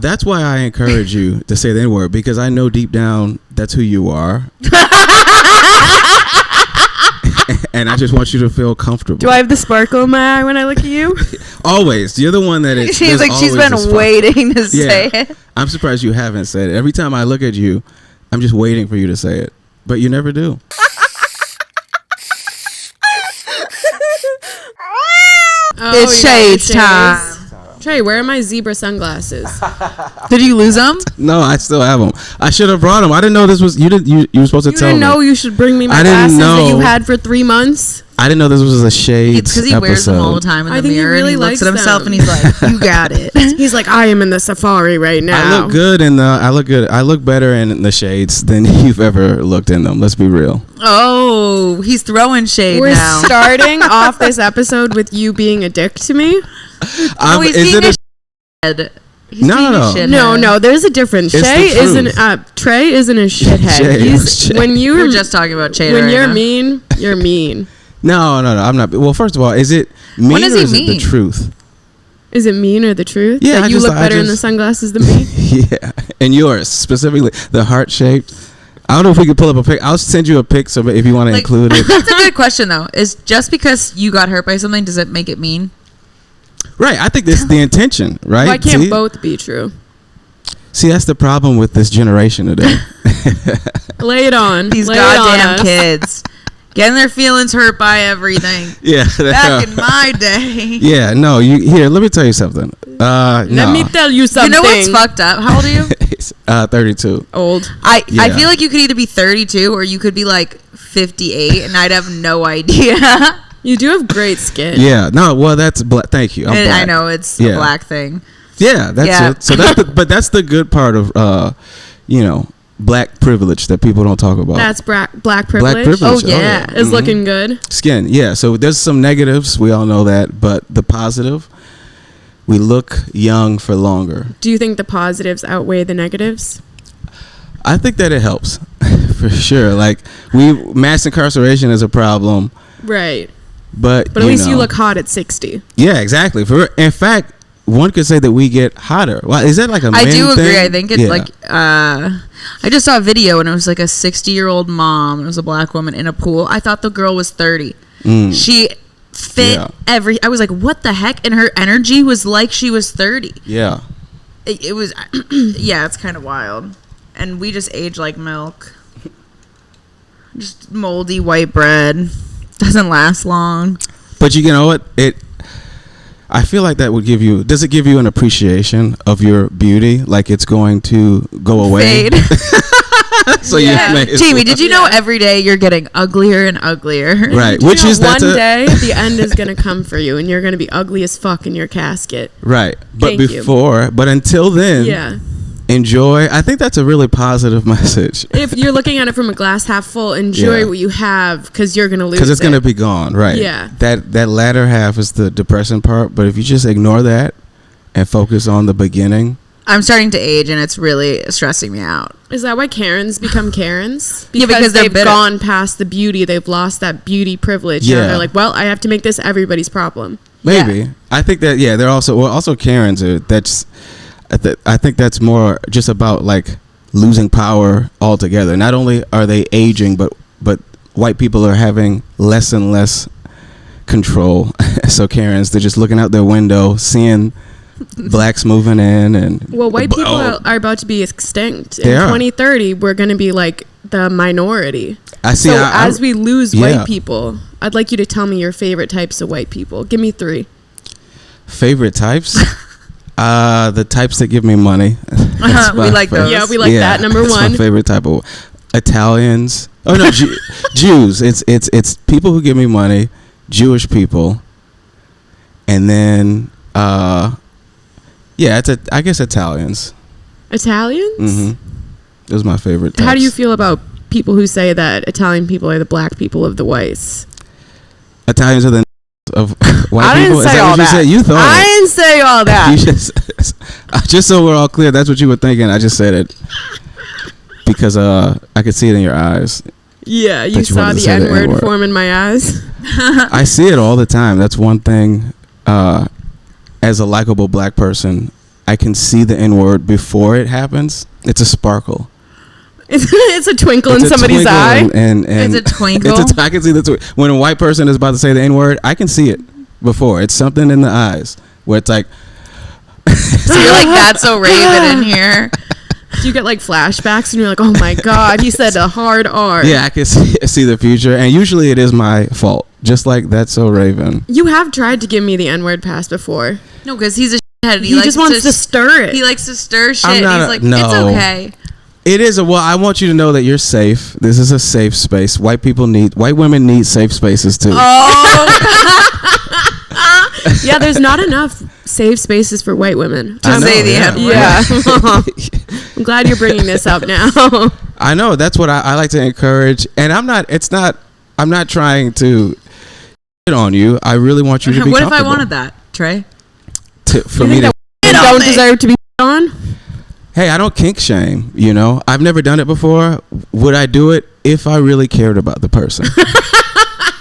That's why I encourage you to say the N-word, because I know deep down that's who you are. And I just want you to feel comfortable. Do I have the sparkle in my eye when I look at you? Always. You're the one that she's like, she's been waiting to say it. I'm surprised you haven't said it. Every time I look at you, I'm just waiting for you to say it. But you never do. It's shades time. Trey, where are my zebra sunglasses? Did you lose them? No, I still have them. I should have brought them. I didn't know this was. You were supposed to tell me. You didn't know you should bring me my glasses that you had for 3 months. I didn't know this was a shades. It's because he wears them all the time in the mirror. He really and he looks at himself them. And he's like, "You got it." He's like, "I am in the safari right now." I look good in the. I look good. I look better in the shades than you've ever looked in them. Let's be real. Oh, he's throwing shade We're now. starting off this episode with you being a dick to me. No, he's being a shithead. No. There's a difference. Trey isn't a shithead. We're just talking about Trey. When you're mean, you're mean. No, I'm not. Well, first of all, is it mean or is it the truth? Is it mean or the truth? Yeah, that you look better in the sunglasses than me. Yeah, and yours specifically, the heart shaped. I don't know if we could pull up a pic. I'll send you a pic so if you want to include it. That's a good question though. Is just because you got hurt by something, does it make it mean? Right. I think that's the intention, right? Why can't both be true? See, that's the problem with this generation today. Lay it on. These goddamn kids. Getting their feelings hurt by everything. Yeah. Back in my day. Yeah, no, here, let me tell you something. Let me tell you something. You know what's fucked up? How old are you? 32. Old. I feel like you could either be 32 or you could be like 58 and I'd have no idea. You do have great skin. Yeah. No, well, that's black. Thank you. I know it's a black thing. Yeah, that's it. So but that's the good part of black privilege that people don't talk about. That's black privilege. Black privilege. Oh yeah. Is looking good. Skin. Yeah. So there's some negatives. We all know that, but the positive, we look young for longer. Do you think the positives outweigh the negatives? I think that it helps for sure. Like mass incarceration is a problem. Right. But at least you look hot at 60. Yeah, exactly. In fact, one could say that we get hotter. Well, is that like a man thing? I do agree. I think it's I just saw a video and it was like a 60-year-old mom. It was a black woman in a pool. I thought the girl was 30. She fit I was like, what the heck? And her energy was like she was 30. Yeah. It was, yeah, it's kind of wild. And we just age like milk. Just moldy white bread. Doesn't last long. But you know what? I feel like that would does it give you an appreciation of your beauty? Like it's going to go away? Fade. So Jamie, did you know every day you're getting uglier and uglier? Right. Which is one day the end is going to come for you and you're going to be ugly as fuck in your casket. Right. But but until then, enjoy. I think that's a really positive message. If you're looking at it from a glass half full, enjoy what you have because you're going to lose it. Because it's going to be gone, right? Yeah. That latter half is the depressing part, but if you just ignore that and focus on the beginning. I'm starting to age and it's really stressing me out. Is that why Karens become Karens? Because they've gone past the beauty. They've lost that beauty privilege. Yeah. And they're like, well, I have to make this everybody's problem. Maybe. Yeah. I think that, they're also Karens. I think that's more just about like losing power altogether. Not only are they aging, but white people are having less and less control. So Karens, they're just looking out their window, seeing blacks moving in, and white people are about to be extinct. In 2030, we're going to be like the minority. As we lose white people, I'd like you to tell me your favorite types of white people. Give me 3. Favorite types? The types that give me money. We like those. Yeah, we like that. Number that's 1. My favorite type of Italians. Oh no, Jews. It's people who give me money. Jewish people, and then I guess Italians. Italians? Mm-hmm. Those are my favorite types. How do you feel about people who say that Italian people are the black people of the whites? Italians are the of white I people? Didn't say all that. You thought I didn't say all that. Just so we're all clear, that's what you were thinking. I just said it because I could see it in your eyes. Yeah, you saw the N-word form in my eyes. I see it all the time. That's one thing. As a likable black person, I can see the N-word before it happens. It's a sparkle. It's a twinkle in somebody's eye. And it's a twinkle. I can see the twinkle. When a white person is about to say the N-word, I can see it before. It's something in the eyes where it's like. So you're like, that's so Raven in here. Do you get like flashbacks and you're like, oh my God, he said a hard R. Yeah, I can see the future. And usually it is my fault. Just like That's So Raven. You have tried to give me the N-word pass before. No, because he's a shithead. He just wants to stir it. He likes to stir shit. He's like, no. It's okay. It is I want you to know that you're safe. This is a safe space. White women need safe spaces too. Oh. Yeah, there's not enough safe spaces for white women. To say the N-word. Yeah. I'm glad you're bringing this up now. I know. That's what I like to encourage. And I'm not trying to shit on you. I really want you to be What comfortable. if I wanted that, Trey? For me to don't deserve to be on? Hey, I don't kink shame, you know. I've never done it before. Would I do it if I really cared about the person?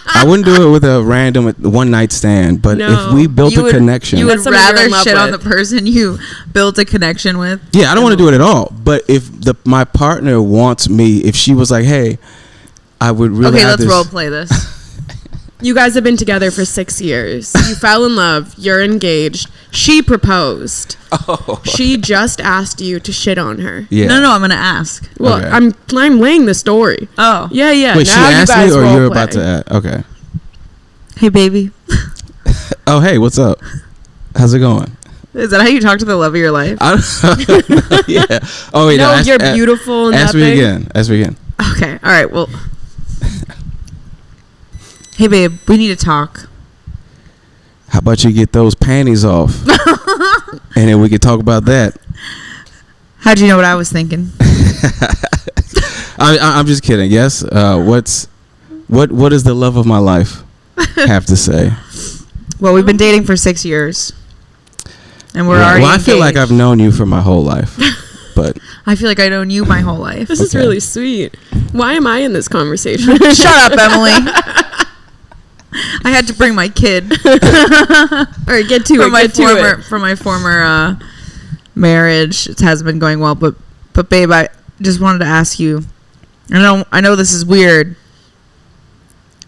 I wouldn't do it with a random one night stand, but if we built a connection. You would rather shit on the person you built a connection with? Yeah, I don't want to do it at all. But if my partner wants me, if she was like, hey, I would really let's role play this. You guys have been together for 6 years. You fell in love. You're engaged. She proposed. Oh. She just asked you to shit on her. Yeah. No, I'm going to ask. Well, okay. I'm laying the story. Oh. Yeah. Wait, now she asked me or you're about to ask? Okay. Hey, baby. Oh, hey, what's up? How's it going? Is that how you talk to the love of your life? Yeah. Oh, wait. No, you're beautiful. Ask me again. Okay. All right. Well. Hey, babe, we need to talk. How about you get those panties off? And then we can talk about that. How'd you know what I was thinking? I'm just kidding. Yes. What does the love of my life have to say? Well, we've been dating for 6 years. And we're already engaged. I feel like I've known you for my whole life. But I feel like I've known you my whole life. This is really sweet. Why am I in this conversation? Shut up, Emily. I had to bring my kid. All right, get to it. For my former marriage, it hasn't been going well. But babe, I just wanted to ask you. I know this is weird.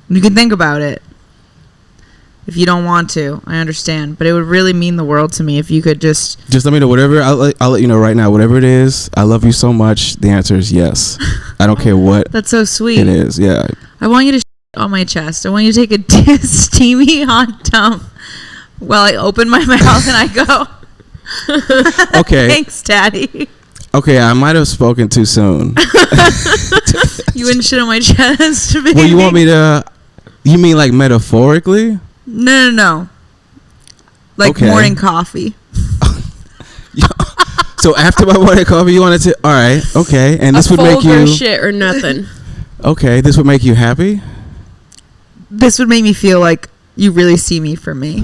You can think about it. If you don't want to, I understand. But it would really mean the world to me if you could just let me know whatever. I'll let you know right now. Whatever it is, I love you so much. The answer is yes. I don't care what. That's so sweet. It is. Yeah. I want you to on my chest. I want you to take a steamy hot dump while I open my mouth and I go. Okay. Thanks, Daddy. Okay, I might have spoken too soon. You wouldn't shit on my chest, baby. Well, you want me to? You mean like metaphorically? No. Like morning coffee. So after my morning coffee, you wanted to? All right. Okay, and this would make you shit or nothing. Okay, this would make you happy. This would make me feel like you really see me for me.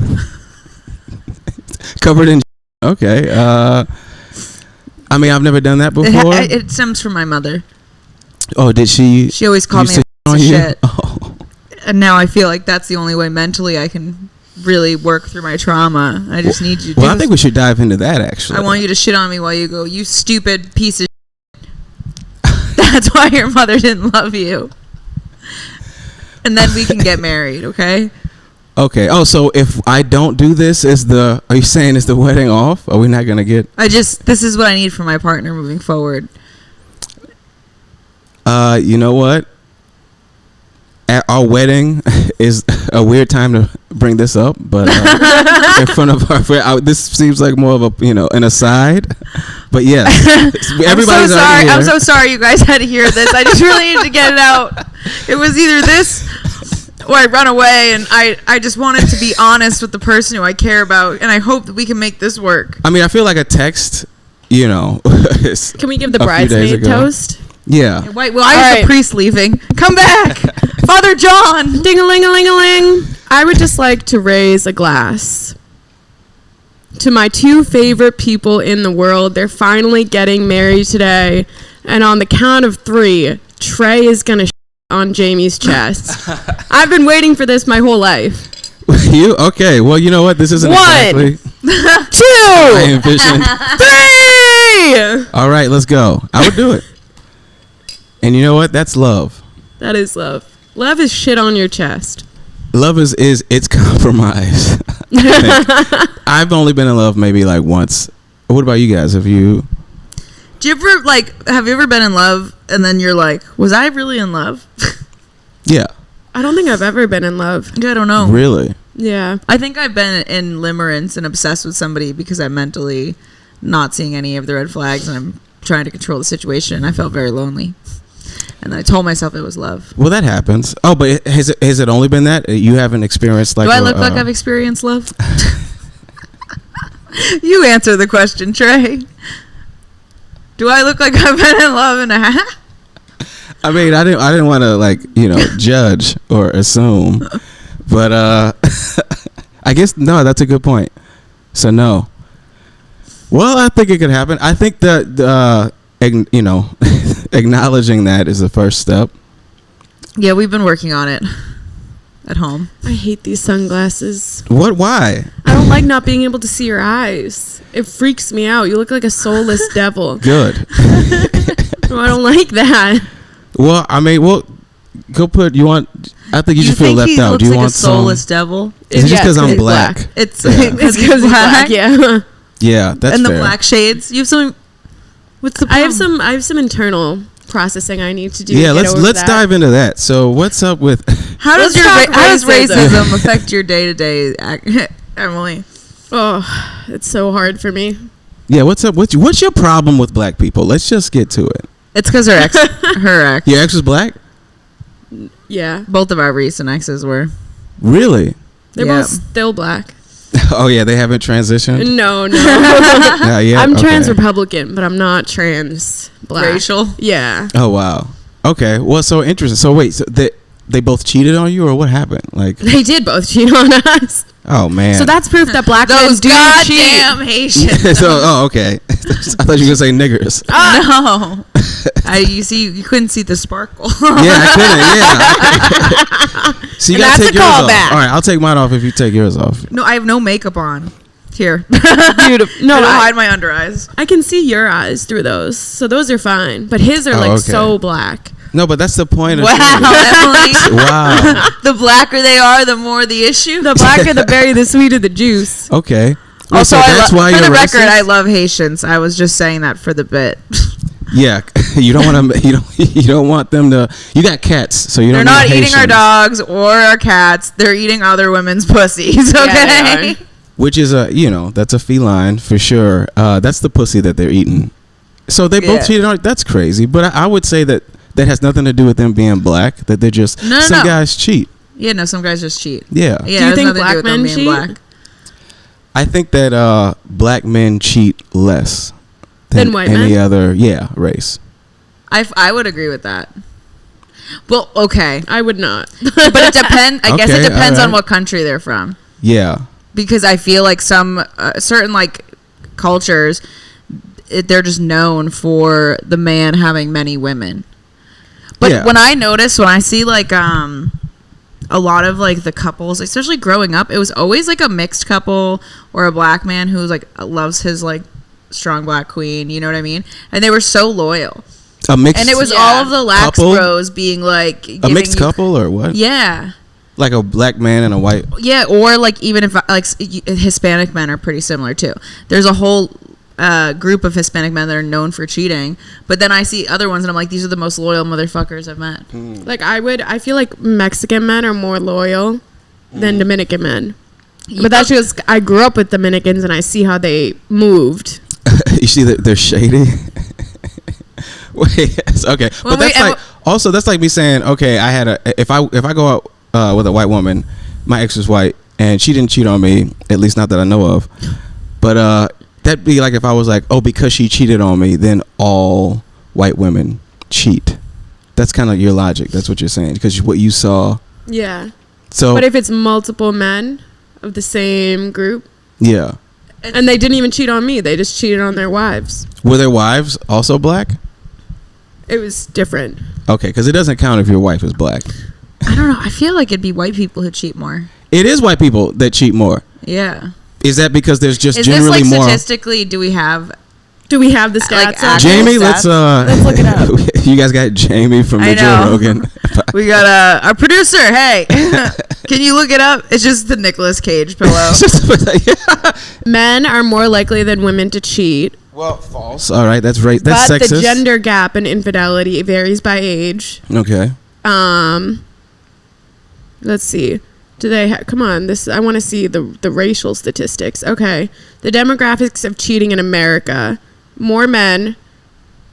Covered in. Okay. I mean, I've never done that before. It stems from my mother. Oh, did she? She always called me a piece of shit. Oh. And now I feel like that's the only way mentally I can really work through my trauma. I just need you to. Well, I think we should dive into that, actually. I want you to shit on me while you go, you stupid piece of shit. That's why your mother didn't love you. And then we can get married, okay? Okay. Oh, so if I don't do this, are you saying is the wedding off? Are we not going to get... This is what I need for my partner moving forward. You know what? At our wedding is a weird time to bring this up, but in front of our friend, this seems like more of a, an aside. But yes, everybody's sorry. I'm so sorry you guys had to hear this. I just really needed to get it out. It was either this or I run away, and I just wanted to be honest with the person who I care about, and I hope that we can make this work. I mean, I feel like a text, Can we give the bridesmaid toast? Yeah. Wait, well, I was the priest leaving. Come back, Father John. Ding-a-ling-a-ling-a-ling. I would just like to raise a glass to my two favorite people in the world. They're finally getting married today, and on the count of 3, Trey is gonna on Jamie's chest. I've been waiting for this my whole life. You okay? Well, you know what? This isn't 1, exactly 2, I envisioned. 3. All right, let's go. I would do it. And you know what? That's love. That is love. Love is shit on your chest. Love is it's compromise. I've only been in love maybe like once. What about you guys? Have you ever been in love and then you're like, was I really in love? Yeah. I don't think I've ever been in love. I don't know. Really? Yeah. I think I've been in limerence and obsessed with somebody because I'm mentally not seeing any of the red flags and I'm trying to control the situation. I felt very lonely. And I told myself it was love. Well, that happens. Oh, but has it only been that? You haven't experienced like... Do I look like I've experienced love? You answer the question, Trey. Do I look like I've been in love and a half? I mean, I didn't want to judge or assume, but I guess no. That's a good point. So no. Well, I think it could happen. I think that acknowledging that is the first step. Yeah, we've been working on it at home. I hate these sunglasses. What? Why? I don't like not being able to see your eyes. It freaks me out. You look like a soulless devil. Good. No, I don't like that. Well, I mean, go put. You want? I think you should feel left out. Do you want a soulless devil? Is it just because I'm black? It's because he's black. Yeah. Yeah, that's and fair. the black shades. You have some. What's the problem? I have some internal processing I need to do. Yeah, let's dive into that. So, what's up with? How does racism affect your day to day, Emily? Oh, it's so hard for me. Yeah, what's up? What's your problem with black people? Let's just get to it. It's because her ex. Your ex was black? Yeah. Both of our recent exes were. Really? They're both still black. Oh, yeah, they haven't transitioned? No. Yeah, I'm trans Republican, but I'm not trans black. Racial? Yeah. Oh, wow. Okay, well, so interesting. So, wait, so they both cheated on you, or what happened? Like, they did both cheat on us. Oh, man. So that's proof that black men do cheat. Goddamn Haitians. Okay. I thought you were going to say niggers. No. You couldn't see the sparkle. Yeah, I couldn't. Yeah. So you got to take yours off. All right, I'll take mine off if you take yours off. No, I have no makeup on. Here. Beautiful. No, I don't hide my under eyes. I can see your eyes through those. So those are fine. But his are so black. No, but that's the point of Emily. Wow. The blacker they are, the more the issue. The blacker the berry, the sweeter the juice. Okay. Well, also, that's why for the record, I love Haitians. I was just saying that for the bit. Yeah, you don't want to. You don't want them to. You got cats, so you don't. They're not Haitians. eating our dogs or our cats. They're eating other women's pussies. Okay. Yeah, which is that's a feline for sure. That's the pussy that they're eating. So they both cheated on. That's crazy. But I would say that has nothing to do with them being black. That they're just some guys cheat. Yeah, no, some guys just cheat. Yeah. Do you think black men cheat? Black. I think that black men cheat less than white any men? other race. I would agree with that. Well, okay. I would not. But it depends. I guess it depends on what country they're from. Yeah. Because I feel like some certain cultures, they're just known for the man having many women. But when I see a lot of the couples, especially growing up, it was always a mixed couple or a black man who's loves his strong black queen, you know what I mean? And they were so loyal. A mixed, and it was all of the lax bros being a mixed couple or what? Yeah. Like a black man and a white. Yeah, or even if Hispanic men are pretty similar too. There's a whole group of Hispanic men that are known for cheating, but then I see other ones and I'm like, these are the most loyal motherfuckers I've met. I feel like Mexican men are more loyal than Dominican men. But that's just, I grew up with Dominicans and I see how they moved. You see that they're shady. Wait, okay, well, but that's like me saying, okay, I had if I go out with a white woman, my ex was white and she didn't cheat on me, at least not that I know of, but that'd be like if I was like, oh, because she cheated on me, then all white women cheat. That's kind of your logic. That's what you're saying because what you saw. Yeah. So, but if it's multiple men of the same group. Yeah. And they didn't even cheat on me. They just cheated on their wives. Were their wives also black? It was different. Okay, because it doesn't count if your wife is black. I don't know. I feel like it'd be white people who cheat more. It is white people that cheat more. Yeah. Is that because there's just generally this, like, more? Statistically, do we have the stats? Like, Jamie, let's look it up. You guys got Jamie from the Joe Rogan. We got our producer. Hey, can you look it up? It's just the Nicolas Cage pillow. Men are more likely than women to cheat. Well, false. All right, that's right. That's but sexist. The gender gap in infidelity varies by age. Okay. Let's see. Do they come on? I want to see the racial statistics. Okay, the demographics of cheating in America: more men,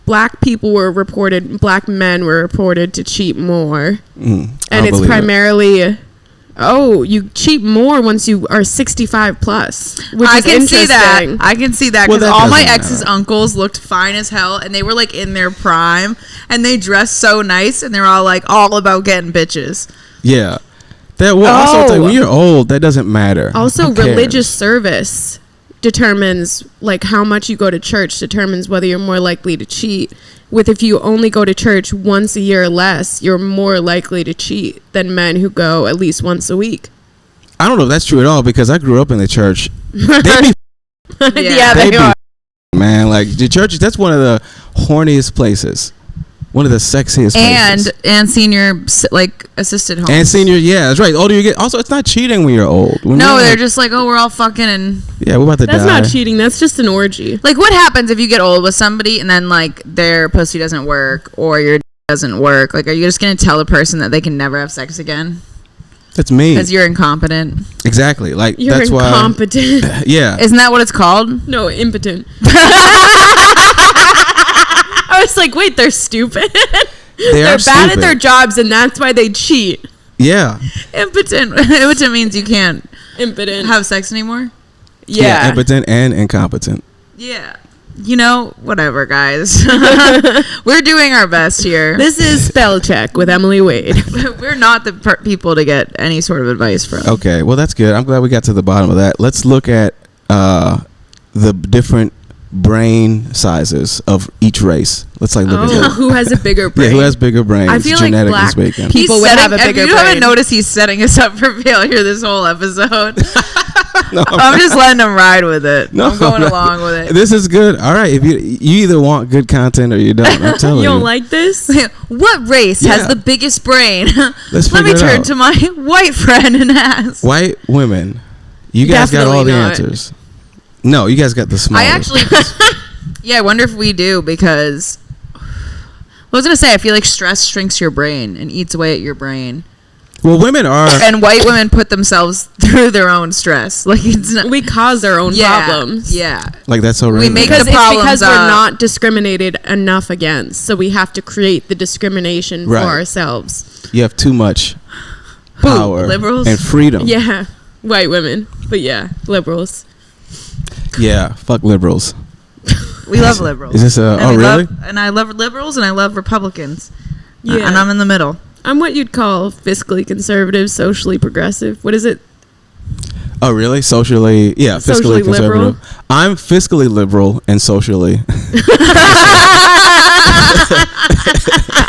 black men were reported to cheat more, and it's primarily. Oh, you cheat more once you are 65 plus, which is interesting. I can see that because all my ex's uncles looked fine as hell, and they were like in their prime, and they dressed so nice, and they're all like all about getting bitches. Yeah. Also, when you're old, that doesn't matter. Also, religious service determines, like, how much you go to church determines whether you're more likely to cheat. If you only go to church once a year or less, you're more likely to cheat than men who go at least once a week. I don't know if that's true at all because I grew up in the church. They are. Man, like the church, that's one of the horniest places. One of the sexiest places. And senior, like, assisted homes. And senior, yeah, that's right. Older you get. Also, it's not cheating when you're old. They're just like, oh, we're all fucking and... Yeah, we're about to die. That's not cheating. That's just an orgy. Like, what happens if you get old with somebody and then, like, their pussy doesn't work or your doesn't work? Like, are you just going to tell the person that they can never have sex again? That's me. Because you're incompetent. Exactly. Like, you're that's incompetent. Why... Yeah. Isn't that what it's called? No, impotent. I was like, wait, they're stupid. They're bad at their jobs, and that's why they cheat. Yeah. Impotent. Impotent means you can't have sex anymore. Yeah. Impotent and incompetent. Yeah. Whatever, guys. We're doing our best here. This is Spell Check with Emily Wade. We're not the people to get any sort of advice from. Okay, well, that's good. I'm glad we got to the bottom of that. Let's look at the different brain sizes of each race. Let's look at that. Who has a bigger brain? Yeah, who has bigger brains? I feel like black people would have a bigger brain. You haven't noticed he's setting us up for failure this whole episode. No, I'm just letting him ride with it. No, I'm going along with it. This is good. All right, if you either want good content or you don't. I'm telling you. You don't like this? What race has the biggest brain? Let me turn to my white friend and ask. White women. You guys got all the answers. No, you guys got the smallest. I actually, I wonder if we do because I was going to say, I feel like stress shrinks your brain and eats away at your brain. Well, women are. And white women put themselves through their own stress. Like it's not, we cause our own problems. Yeah. Like that's so random. We make the problems because we're not discriminated enough against. So we have to create the discrimination for ourselves. You have too much power liberals and freedom. Yeah. White women. But yeah, liberals. Yeah, fuck liberals. We love liberals. Is this really? And I love liberals and I love Republicans. Yeah. And I'm in the middle. I'm what you'd call fiscally conservative, socially progressive. What is it? Oh, really? Socially, yeah, fiscally conservative. Liberal. I'm fiscally liberal and socially.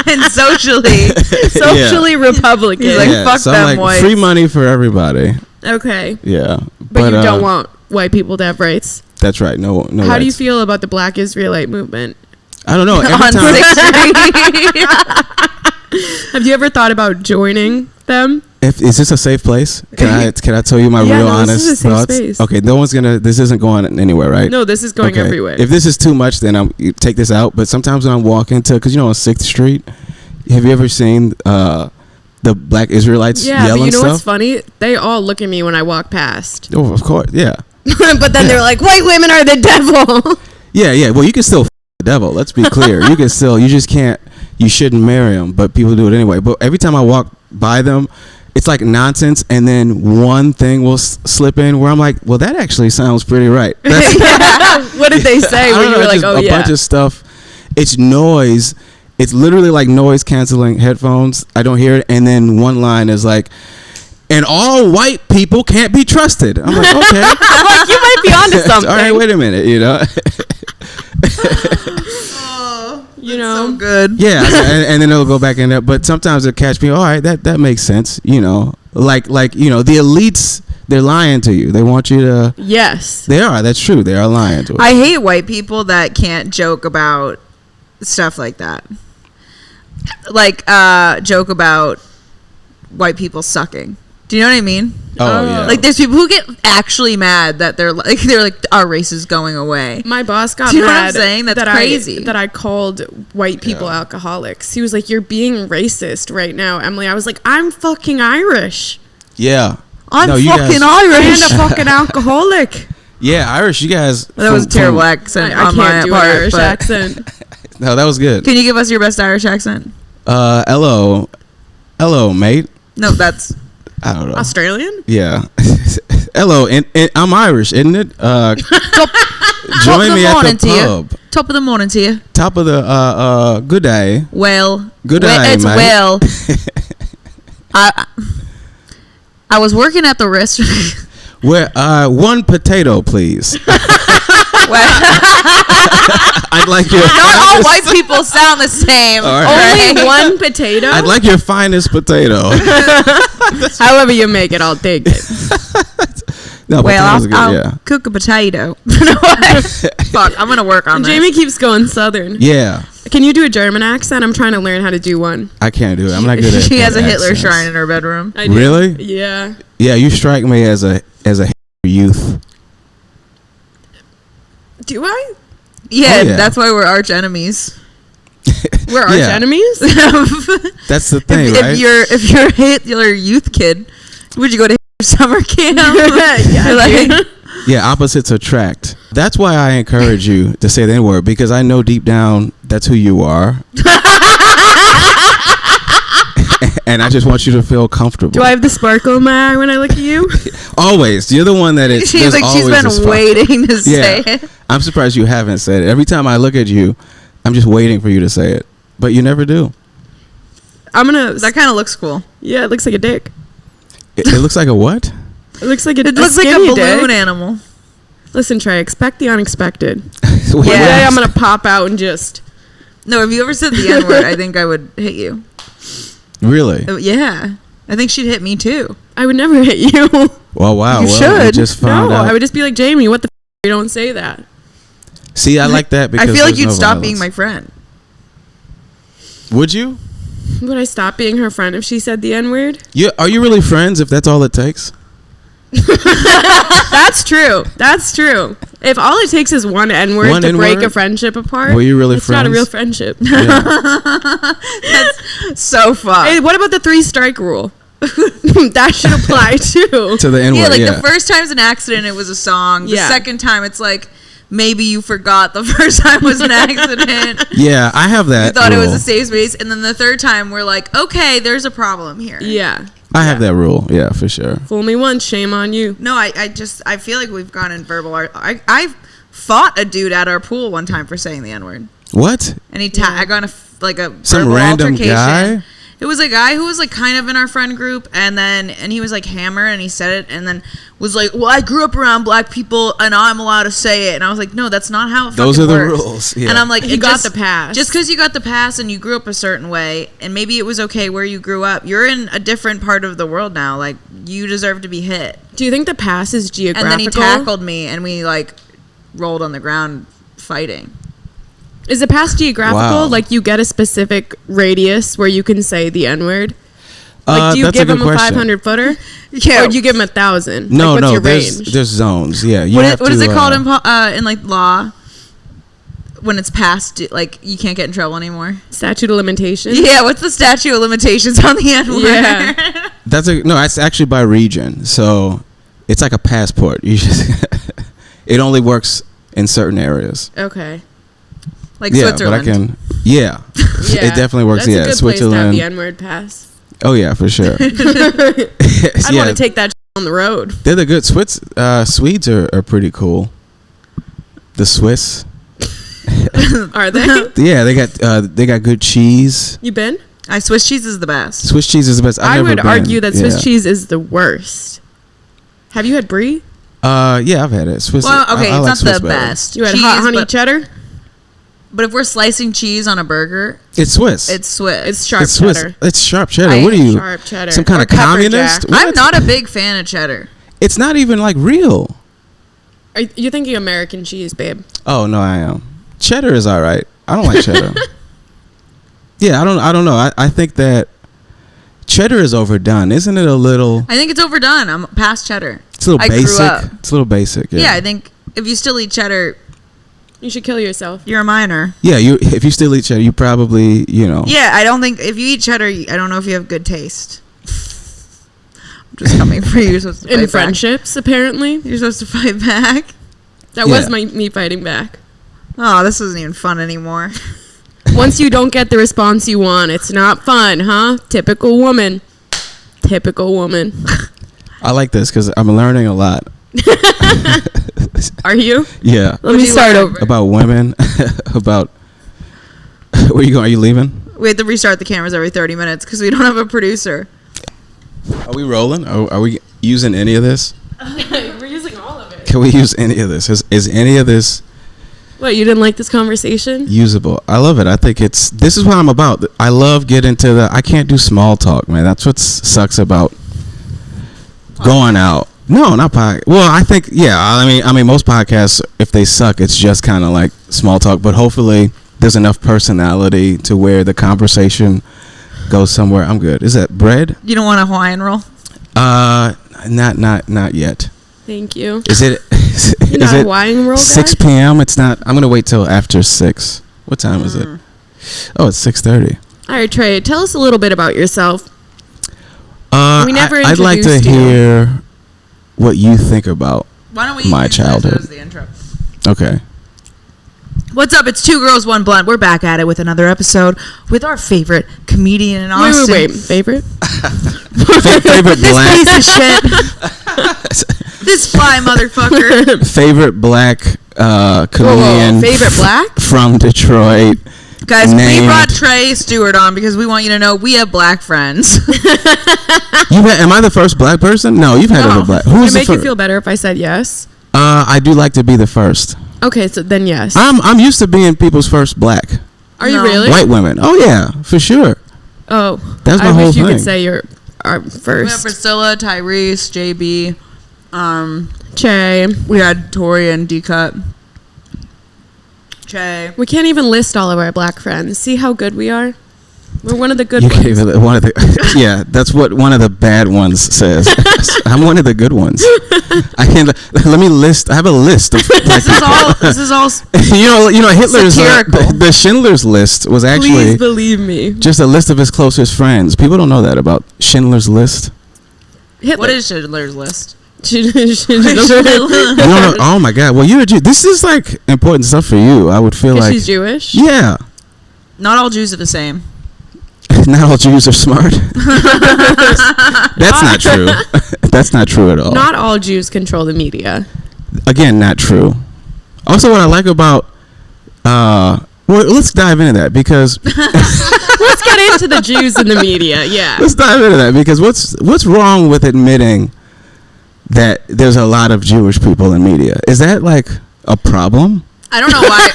And socially Republican. He's like, fuck so them I'm like, whites. free money for everybody. Okay. Yeah. But you don't want white people to have rights. That's right. No How rights. do you feel about the Black Israelite movement? I don't know. Every on time 6th Street. Have you ever thought about joining them? Is this a safe place? Can I tell you my real honest this is a safe thoughts? Space. Okay, this isn't going anywhere, right? No, this is going everywhere. If this is too much, then you take this out. But sometimes when I'm walking to, because on 6th Street, have you ever seen the Black Israelites yelling stuff? Yeah, but you know what's funny? They all look at me when I walk past. Oh, of course, yeah. But then they're like, white women are the devil. Yeah. Well, you can still the devil. Let's be clear. You just can't. You shouldn't marry them, but people do it anyway. But every time I walk by them, it's like nonsense, and then one thing will slip in where I'm like, well, that actually sounds pretty right. What did they say when you were like, oh, a bunch of stuff. It's noise. It's literally like noise canceling headphones. I don't hear it. And then one line is like, and all white people can't be trusted. I'm like, okay. I'm like, you might be onto something. All right, wait a minute, So good. Yeah, and then it'll go back in there. But sometimes it'll catch me. All right, that makes sense. like the elites. They're lying to you. They want you to. Yes. They are. That's true. They are lying to us. I hate white people that can't joke about stuff like that. Like, joke about white people sucking. Do you know what I mean? Oh, yeah. Like, there's people who get actually mad that they're like our race is going away. My boss got Do you mad. know what I'm saying? That's crazy. That I called white people alcoholics. He was like, "You're being racist right now, Emily." I was like, "I'm fucking Irish. Yeah. I'm fucking Irish and a fucking alcoholic." Yeah, Irish. You guys. That was a terrible accent. I can't do an Irish accent. No, that was good. Can you give us your best Irish accent? Hello, mate. No, that's. I don't know. Australian? Yeah. Hello, and I'm Irish, isn't it? Join me at the pub. Top of the morning to you. Top of the good day. Well, good day, it's mate. Well. I was working at the restaurant. Where one potato, please. I'd like your. Not all white people sound the same. Right. Only one potato. I'd like your finest potato. However you make it, I'll take it. No, well, I'll cook a potato. Fuck, I'm gonna work on that. Jamie keeps going southern. Yeah. Can you do a German accent? I'm trying to learn how to do one. I can't do it. I'm not good at. She has a Hitler shrine in her bedroom. I do. Really? Yeah. Yeah, you strike me as a youth. Do I? Yeah, that's why we're arch enemies. We're arch enemies? That's the thing, right? If you're a Hitler youth kid, would you go to summer camp? Yeah, opposites attract. That's why I encourage you to say the N-word, because I know deep down that's who you are. And I just want you to feel comfortable. Do I have the sparkle in my eye when I look at you? Always. You're the one that it's. She's like, she's been waiting to say it. I'm surprised you haven't said it. Every time I look at you, I'm just waiting for you to say it. But you never do. That kind of looks cool. Yeah, it looks like a dick. It looks like a what? It looks like a balloon dick. Animal. Listen, Trey, expect the unexpected. One day I'm going to pop out and just... No, if you ever said the N-word, I think I would hit you. Really? Yeah. I think she'd hit me too. I would never hit you. Well, wow. You should. Just found out. I would just be like, Jamie, what the you don't say that. See, I like that because I feel like you'd stop being my friend. Would you? Would I stop being her friend if she said the N-word? Yeah. Are you really friends if that's all it takes? That's true. That's true. If all it takes is one N-word to break a friendship apart, were you really it's friends? not a real friendship. Yeah. That's so fun. Hey, what about the 3-strike rule? That should apply too. To the N-word, the first time's an accident, it was a song. The second time, it's like, maybe you forgot the first time was an accident. Yeah, I have that. You thought it was a safe space. And then the third time, we're like, okay, there's a problem here. Yeah. I have that rule. Yeah, for sure. Fool me once, shame on you. No, I feel like we've gone in verbal art. I fought a dude at our pool one time for saying the N-word. What? And I got some random guy? It was a guy who was like kind of in our friend group, and he was like hammer, and he said it, and then was like, well, I grew up around black people and I'm allowed to say it. And I was like, no, that's not how it Those are the works. rules. Yeah. And I'm like, you got the pass. Just because you got the pass and you grew up a certain way, and maybe it was okay where you grew up, you're in a different part of the world now. Like, you deserve to be hit. Do you think the pass is geographical? And then he tackled me, and we like rolled on the ground fighting. Is the pass geographical? Wow. Like, you get a specific radius where you can say the N-word? Like, do you that's give a him good a question. 500-footer? Yeah. Or do you give him 1,000? No, like, what's your there's range? zones. Yeah, What is it called in like law when it's past, like, you can't get in trouble anymore? Statute of limitations? Yeah, what's the statute of limitations on the N-word? Yeah. That's actually by region. So it's like a passport. You just it only works in certain areas. Okay. Like Switzerland. But it definitely works. That's a good Switzerland. place to have the N-word pass. Oh yeah, for sure. I'd want to take that on the road. They're the good Swedes are pretty cool. The Swiss. Are they? Yeah, they got good cheese. You been? Swiss cheese is the best. Swiss cheese is the best. I would argue that Swiss cheese is the worst. Have you had brie? Yeah, I've had it. Swiss. Well, okay, I it's like not Swiss the better. best. You had hot honey cheddar? But if we're slicing cheese on a burger, it's Swiss. It's Swiss. It's sharp cheddar. It's sharp cheddar. What are you? Sharp cheddar. Some kind of communist? I'm not a big fan of cheddar. It's not even like real. Are you thinking American cheese, babe? Oh no, I am. Cheddar is all right. I don't like cheddar. Yeah, I don't know. I think that cheddar is overdone, isn't it? A little. I think it's overdone. I'm past cheddar. It's a little basic. It's a little basic. Yeah, I think if you still eat cheddar, you should kill yourself. You're a minor. Yeah, if you still eat cheddar, you probably, Yeah, I don't think if you eat cheddar, I don't know if you have good taste. I'm just coming for you. You're supposed to fight in friendships, back. Apparently, you're supposed to fight back. That was me fighting back. Oh, this isn't even fun anymore. Once you don't get the response you want, it's not fun, huh? Typical woman. Typical woman. I like this because I'm learning a lot. Are you? Yeah. Let me start over. About women. About. Where are you going? Are you leaving? We have to restart the cameras every 30 minutes because we don't have a producer. Are we rolling? Are we using any of this? We're using all of it. Can we use any of this? Is any of this... What, you didn't like this conversation? Usable. I love it. I think this is what I'm about. I love getting to I can't do small talk, man. That's what sucks about going out. No, not podcast. Well, I think, yeah. I mean, most podcasts, if they suck, it's just kind of like small talk. But hopefully, there's enough personality to where the conversation goes somewhere. I'm good. Is that bread? You don't want a Hawaiian roll? Not yet. Thank you. Is it? You're not a Hawaiian roll guy? 6 p.m. It's not. I'm gonna wait till after 6. What time is it? Oh, it's 6:30. All right, Trey. Tell us a little bit about yourself. We never I'd like to hear what you think about my childhood. The intro. Okay. What's up? It's 2 Girls, 1 Blunt. We're back at it with another episode with our favorite comedian in Austin. Wait. Favorite? Favorite black piece of shit. This fly motherfucker. Favorite black comedian. Favorite black from Detroit. Guys, we brought Tre Stewart on because we want you to know we have black friends. Am I the first black person? No, you've had other black. Would it make you feel better if I said yes? I do like to be the first. Okay, so then yes. I'm used to being people's first black. Are you really? White women. Oh yeah, for sure. Oh, that's my whole thing. I wish you could say you're our first. We have Priscilla, Tyrese, JB, Che. We had Tori and D-Cut. Che. We can't even list all of our black friends. See how good we are? We're one of the good ones. One of the, yeah, that's what one of the bad ones says. I'm one of the good ones. I can let me list. I have a list of. This is all. You know, Hitler's the Schindler's List was actually. Please believe me. Just a list of his closest friends. People don't know that about Schindler's List. Hitler. What is Schindler's List? Oh my God! Well, you're a Jew. This is like important stuff for you. I would feel like she's Jewish. Yeah. Not all Jews are the same. Not all Jews are smart. That's not true. That's not true at all. Not all Jews control the media. Again, not true. Also, what I like about well, let's dive into that because let's get into the Jews in the media. Yeah. Let's dive into that because what's wrong with admitting that there's a lot of Jewish people in media? Is that like a problem? I don't know why.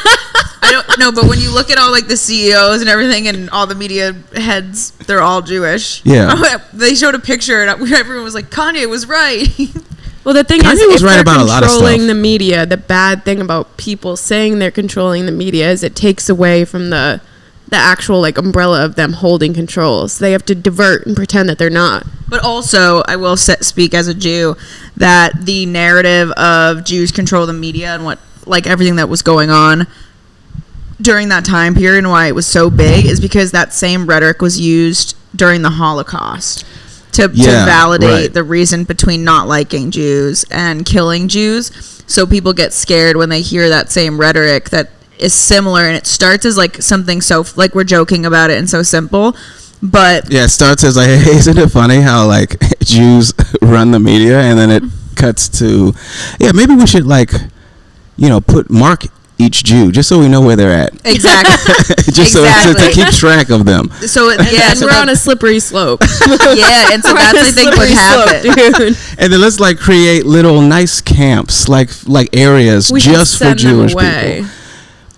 I don't know, but when you look at all like the CEOs and everything and all the media heads, they're all Jewish. Yeah. They showed a picture and everyone was like, Kanye was right. Well, the thing Kanye is, was if right they're about a lot of controlling stuff. The media, the bad thing about people saying they're controlling the media is it takes away from the actual like umbrella of them holding control. So they have to divert and pretend that they're not. But also, I will speak as a Jew that the narrative of Jews control the media and what like everything that was going on during that time period and why it was so big is because that same rhetoric was used during the Holocaust to validate the reason between not liking Jews and killing Jews. So people get scared when they hear that same rhetoric that is similar, and it starts as like something so like we're joking about it and so simple, but yeah, it starts as like, hey, isn't it funny how like Jews run the media, and then it cuts to maybe we should like mark each Jew just so we know where they're at. Exactly. Just so to keep track of them. So and we're on a slippery slope. Yeah, and so that's I think what happened. And then let's like create little nice camps, like areas just for Jewish people.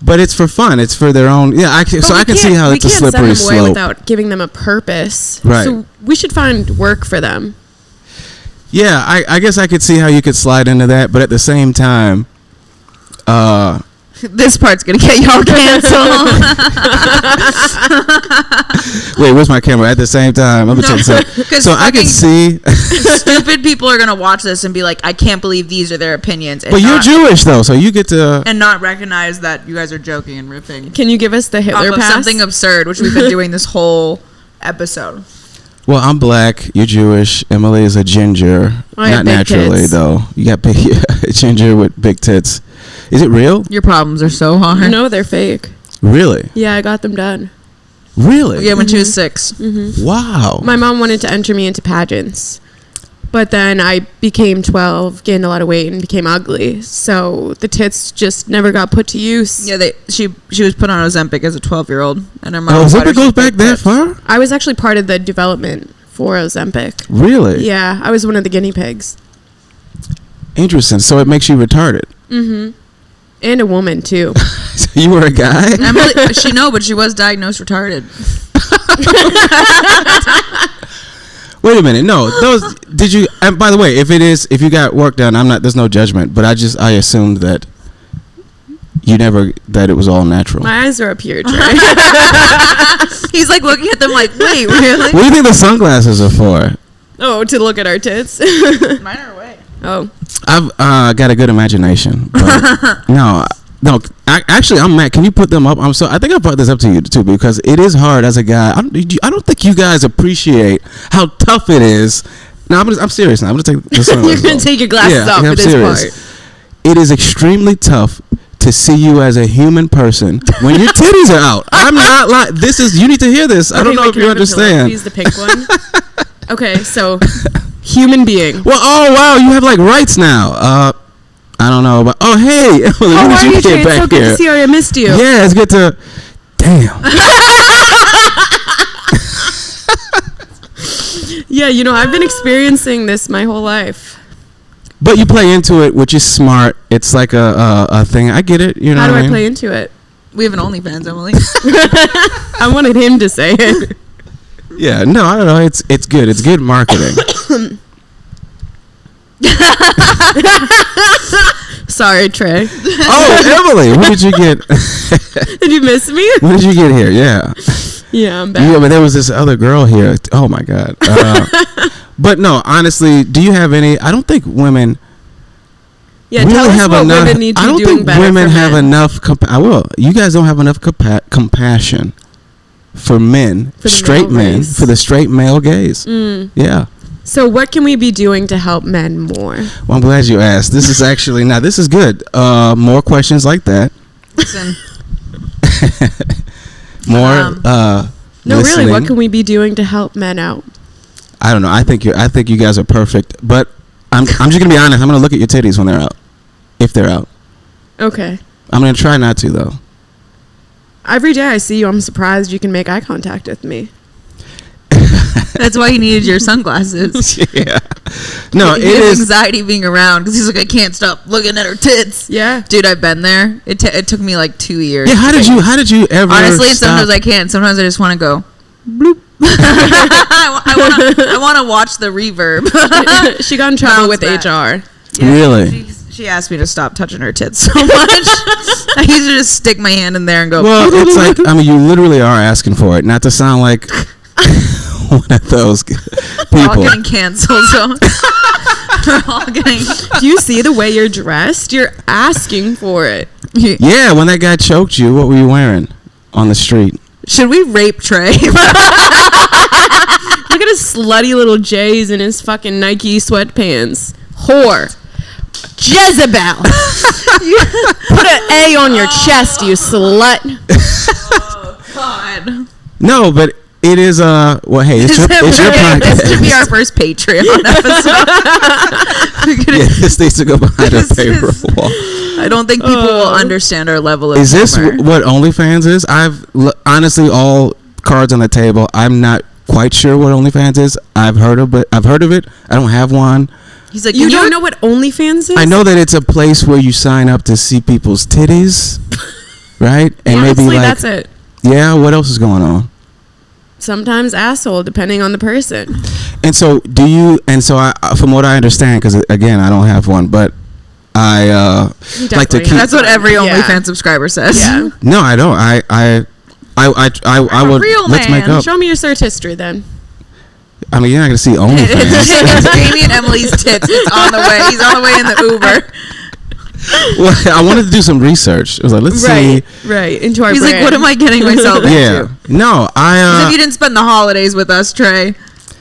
But it's for fun. It's for their own. Yeah, I can see how it's a slippery slope. We can't send them away without giving them a purpose. Right. So we should find work for them. Yeah, I guess I could see how you could slide into that, but at the same time, this part's gonna get y'all canceled. Wait, where's my camera? At the same time, I'm gonna check this out. So I can see stupid people are gonna watch this and be like, "I can't believe these are their opinions." But you're Jewish though, so you get to and not recognize that you guys are joking and riffing. Can you give us the Hitler pass? Something absurd, which we've been doing this whole episode. Well, I'm black. You're Jewish. Emily is a ginger. Not naturally tits. Though. You got big ginger with big tits. Is it real? Your problems are so hard. No, they're fake. Really? Yeah, I got them done. Really? Yeah, when she was 6. Mm-hmm. Wow. My mom wanted to enter me into pageants, but then I became 12, gained a lot of weight, and became ugly. So the tits just never got put to use. Yeah, she was put on Ozempic as a 12-year-old, and her mom. Oh, Ozempic goes back that far? I was actually part of the development for Ozempic. Really? Yeah, I was one of the guinea pigs. Interesting. So it makes you retarded. Mm-hmm. And a woman too. So you were a guy? Emily, but she was diagnosed retarded. Wait a minute. No, those did you? And by the way, if you got work done, there's no judgment. But I assumed that that it was all natural. My eyes are up here, Trey. He's like looking at them like, wait, really? What do you think the sunglasses are for? Oh, to look at our tits. Mine are away. Oh. I've got a good imagination. But no. Actually, I'm mad. Can you put them up? I think I brought this up to you too because it is hard as a guy. I don't think you guys appreciate how tough it is. No, I'm serious now. I'm gonna take this. You're gonna take your glasses off for this part. It is extremely tough to see you as a human person when your titties are out. I'm not like you need to hear this. I don't know if you understand. Use the pink one. Okay, so human being. Well, oh wow, you have like rights now. I don't know, but hey, Emily, when did you get back so here? Good to see you. I missed you. Yeah, it's good to. Damn. Yeah, I've been experiencing this my whole life. But you play into it, which is smart. It's like a thing. I get it. You know. How do I play into it? We have an OnlyFans, Emily. I wanted him to say it. Yeah, no, I don't know. It's good. It's good marketing. Sorry, Trey. Oh, Emily, what did you get? Did you miss me? When did you get here? Yeah. Yeah, I'm back. Yeah, but there was this other girl here. Oh my God. But no, honestly, do you have any? I don't think women. Yeah, tell us what women need to be doing better. I don't think women have enough. You guys don't have enough compassion for men, for straight men, for the straight male gaze. Yeah. So what can we be doing to help men more? Well, I'm glad you asked. This is actually this is good. More questions like that. Listen. More. No, listening. really. What can we be doing to help men out? I don't know. I think you guys are perfect. But I'm just gonna be honest. I'm gonna look at your titties when they're out, if they're out. Okay. I'm gonna try not to though. Every day I see you, I'm surprised you can make eye contact with me. That's why he needed your sunglasses. Yeah. No, he has anxiety being around because he's like, I can't stop looking at her tits. Yeah. Dude, I've been there. It took me like 2 years. Yeah. How did you ever? Honestly, sometimes I can't. Sometimes I just want to go bloop. I want to watch the reverb. She got in trouble with HR. Yeah, really? She asked me to stop touching her tits so much. I used to just stick my hand in there and go. Well, it's like you literally are asking for it, not to sound like one of those people. We're all getting canceled. So we're all getting. Do you see the way you're dressed? You're asking for it. Yeah, when that guy choked you, what were you wearing on the street? Should we rape Trey? Look at his slutty little J's in his fucking Nike sweatpants. Whore. Jezebel. Put an A on your chest, you slut. Oh, God. No, but it is well, hey, it's your podcast. This should be our first Patreon episode. This needs to go behind a paywall. I don't think people will understand our level of humor. Is this what OnlyFans is? Honestly, all cards on the table. I'm not quite sure what OnlyFans is. I've heard of it. I don't have one. He's like, you don't know what OnlyFans is? I know that it's a place where you sign up to see people's titties. right? And yeah, maybe like that's it. Yeah, what else is going on? Sometimes asshole, depending on the person. And so I, from what I understand, because again, I don't have one, but I like to keep. That's what every OnlyFans subscriber says. Yeah. No, I don't. I would. Let's make up. Show me your search history then. I mean, you're not gonna see OnlyFans. Jaime and Emily's tits. It's on the way. He's on the way in the Uber. Well, I wanted to do some research. I was like, let's see. Right, into our He's brand. like, what am I getting myself into? Yeah. No, if you didn't spend the holidays with us, Tre,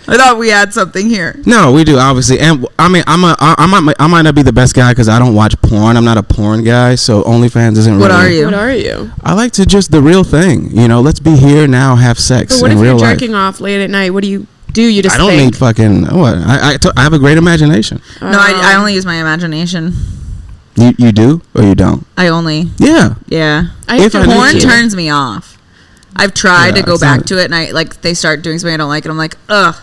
I thought we had something here. No, we do, obviously. And I mean, I might not be the best guy because I don't watch porn. I'm not a porn guy, so OnlyFans isn't really. What are you? I like to just the real thing. You know, let's be here now, have sex. But what in if real you're life. jerking off late at night? What do? You just I don't think? need fucking what? I have a great imagination. No, I only use my imagination. You do or you don't? I only. Yeah. Porn turns me off. I've tried to go back to it, and they start doing something I don't like, and I'm like, ugh.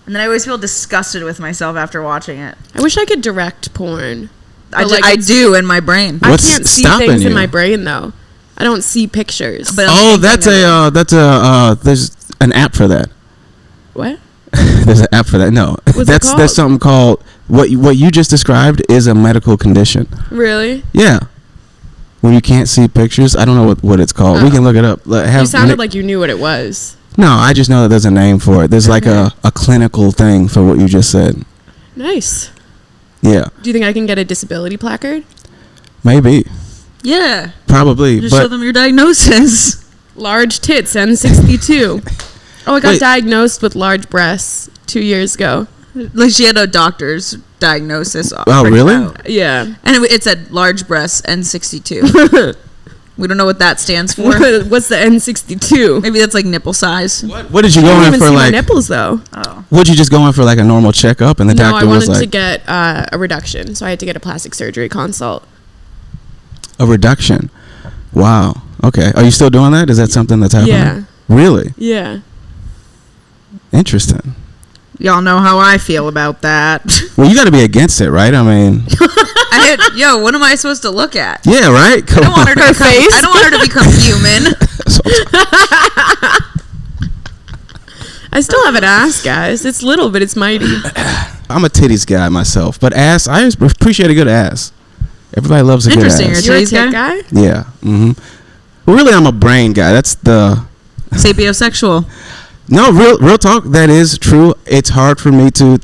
And then I always feel disgusted with myself after watching it. I wish I could direct porn. I do in my brain. What's I can't see stopping things you? in my brain though. I don't see pictures. But there's an app for that. What? There's an app for that. No, that's something called what you just described is a medical condition. Really? Yeah. When you can't see pictures, I don't know what it's called. We can look it up. You sounded like you knew what it was. No, I just know that there's a name for it. There's like a clinical thing for what you just said. Nice. Yeah. Do you think I can get a disability placard? Maybe. Yeah. Probably. Just show them your diagnosis. Large tits, N62. Oh, I got diagnosed with large breasts 2 years ago. Like she had a doctor's diagnosis. Oh, really? Out. Yeah. And it said large breasts N62. We don't know what that stands for. What's the N62? Maybe that's like nipple size. What did you go in for? Like my nipples though. Oh. Would you just go in for like a normal checkup and the doctor was like? No, I wanted to get a reduction, so I had to get a plastic surgery consult. A reduction. Wow. Okay. Are you still doing that? Is that something that's happening? Yeah. Really? Yeah. Interesting. Y'all know how I feel about that. Well, you got to be against it, right? I mean, what am I supposed to look at? Yeah, right. I don't want her to become human. I still have an ass, guys. It's little, but it's mighty. I'm a titties guy myself, but ass, I appreciate a good ass. Everybody loves a good ass. Interesting. You're a titties guy? Yeah. Mm-hmm. Well, really, I'm a brain guy. That's the sapiosexual. No, real talk. That is true. It's hard for me to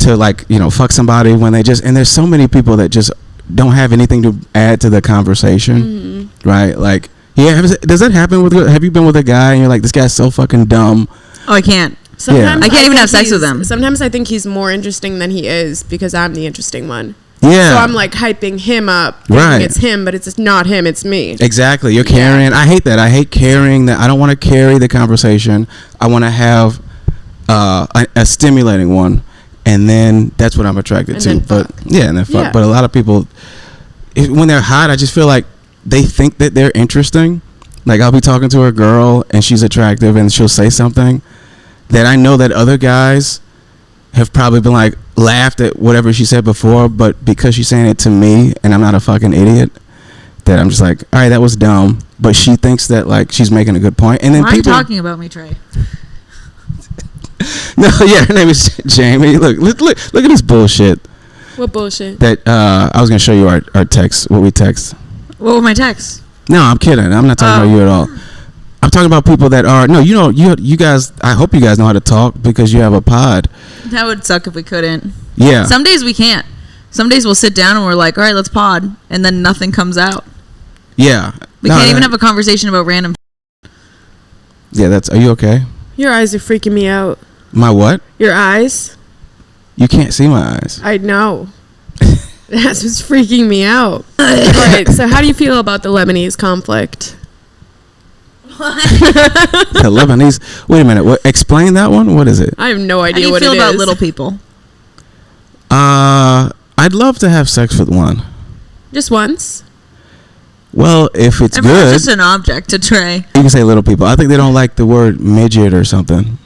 like, you know, fuck somebody when they just, and there's so many people that just don't have anything to add to the conversation, right? Like, yeah, does that happen with? Have you been with a guy and you're like, this guy's so fucking dumb? Oh, I can't. Sometimes I can't even have sex with him. Sometimes I think he's more interesting than he is because I'm the interesting one. Yeah. So I'm like hyping him up. Right. It's him, but it's not him. It's me. Exactly. You're carrying. I hate that. I hate carrying that. I don't want to carry the conversation. I want to have a stimulating one, and then that's what I'm attracted to. But and then fuck. Yeah. But a lot of people, when they're hot, I just feel like they think that they're interesting. Like I'll be talking to a girl and she's attractive and she'll say something that I know that other guys have probably been like laughed at whatever she said before, but because she's saying it to me and I'm not a fucking idiot, that I'm just like, all right, that was dumb. But she thinks that like she's making a good point. And then why are you talking about me, Tre? No, yeah, her name is Jaime. Look at this bullshit. What bullshit? That I was gonna show you our text, what we text. What were my texts? No, I'm kidding. I'm not talking about you at all. I'm talking about people that are you guys. I hope you guys know how to talk because you have a pod. That would suck if we couldn't. Yeah. Some days we can't. Some days we'll sit down and we're like, all right, let's pod, and then nothing comes out. Yeah. We can't even have a conversation about random. Yeah, are you okay? Your eyes are freaking me out. My what? Your eyes. You can't see my eyes. I know. That's what's freaking me out. All right, so how do you feel about the Lebanese conflict? The Lebanese. Wait a minute. Explain that one. What is it? I have no idea what it is. How do you feel about little people? I'd love to have sex with one. Just once? Well, if it's Everyone's good. Just an object to Tre. You can say little people. I think they don't like the word midget or something.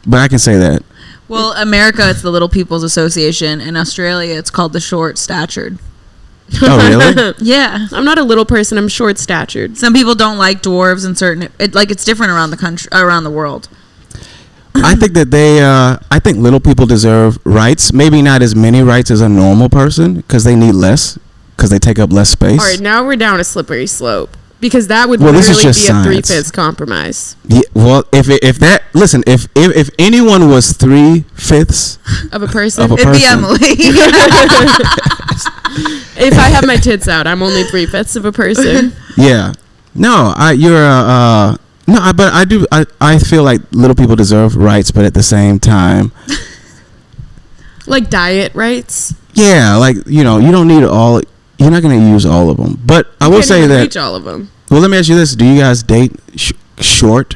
But I can say that. Well, America, it's the Little People's Association. In Australia, it's called the Short Statured. Oh, really? Yeah. I'm not a little person. I'm short-statured. Some people don't like dwarves in certain... it's different around the country, around the world. I think that I think little people deserve rights. Maybe not as many rights as a normal person because they need less, because they take up less space. All right, now we're down a slippery slope. Because that would literally be a 3/5 compromise. Yeah, well, if anyone was 3/5 of a person, it'd be Emily. If I have my tits out, I'm only 3/5 of a person. Yeah, no, but I do. I feel like little people deserve rights, but at the same time, like diet rights. Yeah, like you don't need all. You're not going to use all of them, but I will say that reach all of them. Well, let me ask you this: do you guys date short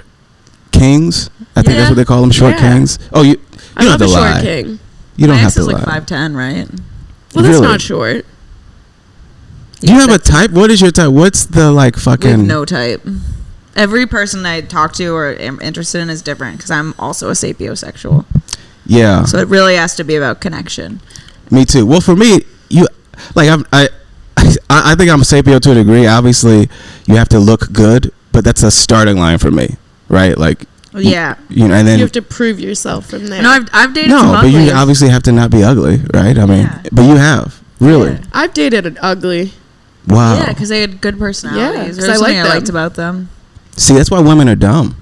kings? I think that's what they call them, short kings. Oh, you don't have to lie. Short king. You don't have to lie. Like 5'10", right? Well, that's not short. Do you have a type? What is your type? What's the fucking? No type. Every person I talk to or am interested in is different because I'm also a sapiosexual. Yeah. So it really has to be about connection. Me too. Well, for me, I think I'm sapio to a degree. Obviously, you have to look good, but that's a starting line for me, right? Yeah. And then you have to prove yourself from there. No, I've dated some but uglies. you obviously have to not be ugly, right? I mean, but you have really. Yeah. I've dated an ugly. Wow. Yeah, because they had good personalities. Yeah, I liked about them. See, that's why women are dumb.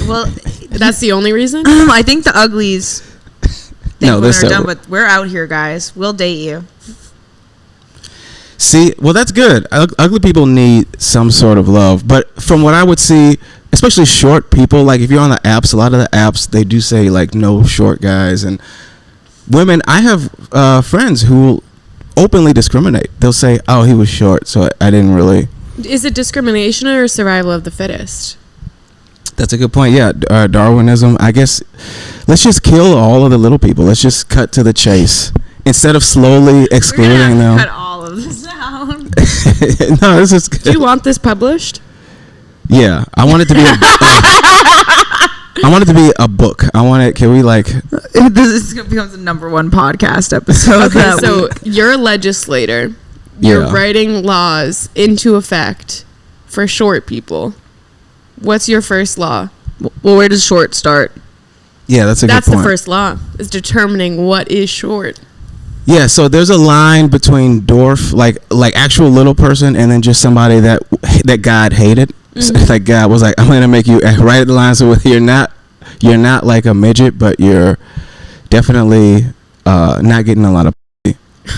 Well, that's the only reason. I think the uglies think women are dumb, but we're out here, guys. We'll date you. See, well, that's good. Ugly people need some sort of love. But from what I would see, especially short people, like if you're on the apps, a lot of the apps, they do say no short guys. And women, I have friends who openly discriminate. They'll say, oh, he was short, so I didn't really. Is it discrimination or survival of the fittest? That's a good point. Yeah, Darwinism. I guess let's just kill all of the little people. Let's just cut to the chase. Instead of slowly excluding them. Cut all of this out. No, this is good. Do you want this published? Yeah, I want it to be. I want it to be a book. I want it. Can we This becomes the #1 podcast episode. Okay, so you're a legislator. You're writing laws into effect for short people. What's your first law? Well, where does short start? Yeah, that's a good point. That's the first law, is determining what is short. Yeah, so there's a line between dwarf, like actual little person, and then just somebody that God hated. Mm-hmm. So, God was like, I'm gonna make you right at the line. So you're not like a midget, but you're definitely not getting a lot of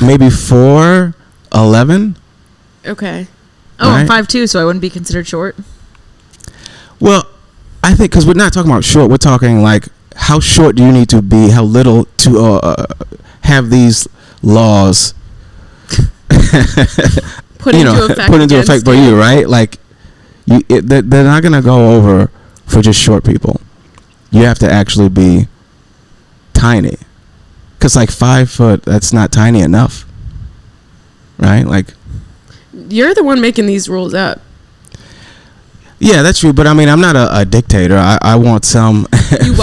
maybe 4'11". Okay. Oh, right? I'm 5'2", so I wouldn't be considered short. Well, I think because we're not talking about short, we're talking how short do you need to be, how little to have these laws put into effect for you, right? They're not gonna go over for just short people. You have to actually be tiny, because 5 foot, that's not tiny enough, right? You're the one making these rules up. Yeah, that's true. But I mean, I'm not a dictator. I want some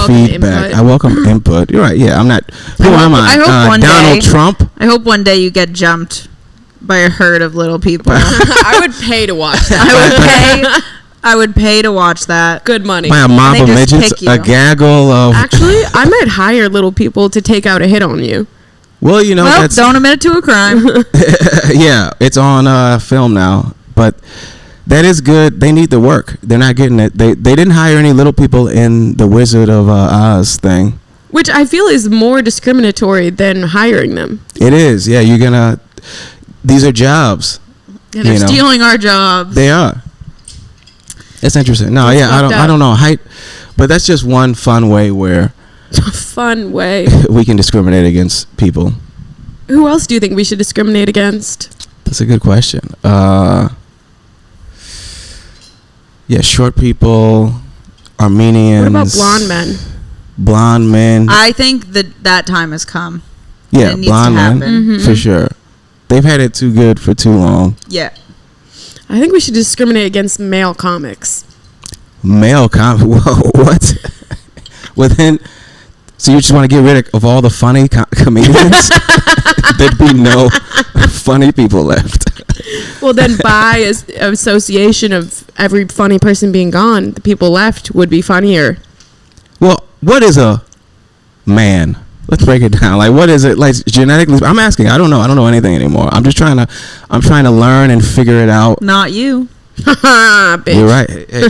feedback. I welcome input. You're right. Yeah, I'm not. Who am I? I hope one Donald day, Trump. I hope one day you get jumped by a herd of little people. I would pay to watch that. I would pay to watch that. Good money. By a mob of midgets, a gaggle of. Actually, I might hire little people to take out a hit on you. Well, that's, don't admit it to a crime. Yeah, it's on film now, but. That is good. They need the work. They're not getting it. They didn't hire any little people in the Wizard of Oz thing. Which I feel is more discriminatory than hiring them. It is. Yeah, these are jobs. Yeah, they're stealing our jobs. They are. It's interesting. No, I don't know height, but that's just one fun way where. Fun way. We can discriminate against people. Who else do you think we should discriminate against? That's a good question. Yeah, short people, Armenians. What about blonde men? Blonde men. I think that time has come. Yeah, blonde men, for sure. They've had it too good for too long. Yeah. I think we should discriminate against male comics. Male comics? Whoa, what? So you just want to get rid of all the funny comedians? There'd be no funny people left. Well, then by association of every funny person being gone, the people left would be funnier. Well, what is a man? Let's break it down. Like, what is it? Like, genetically, I'm asking. I don't know. I don't know anything anymore. I'm trying to learn and figure it out. Not you. Bitch. You're right. Hey.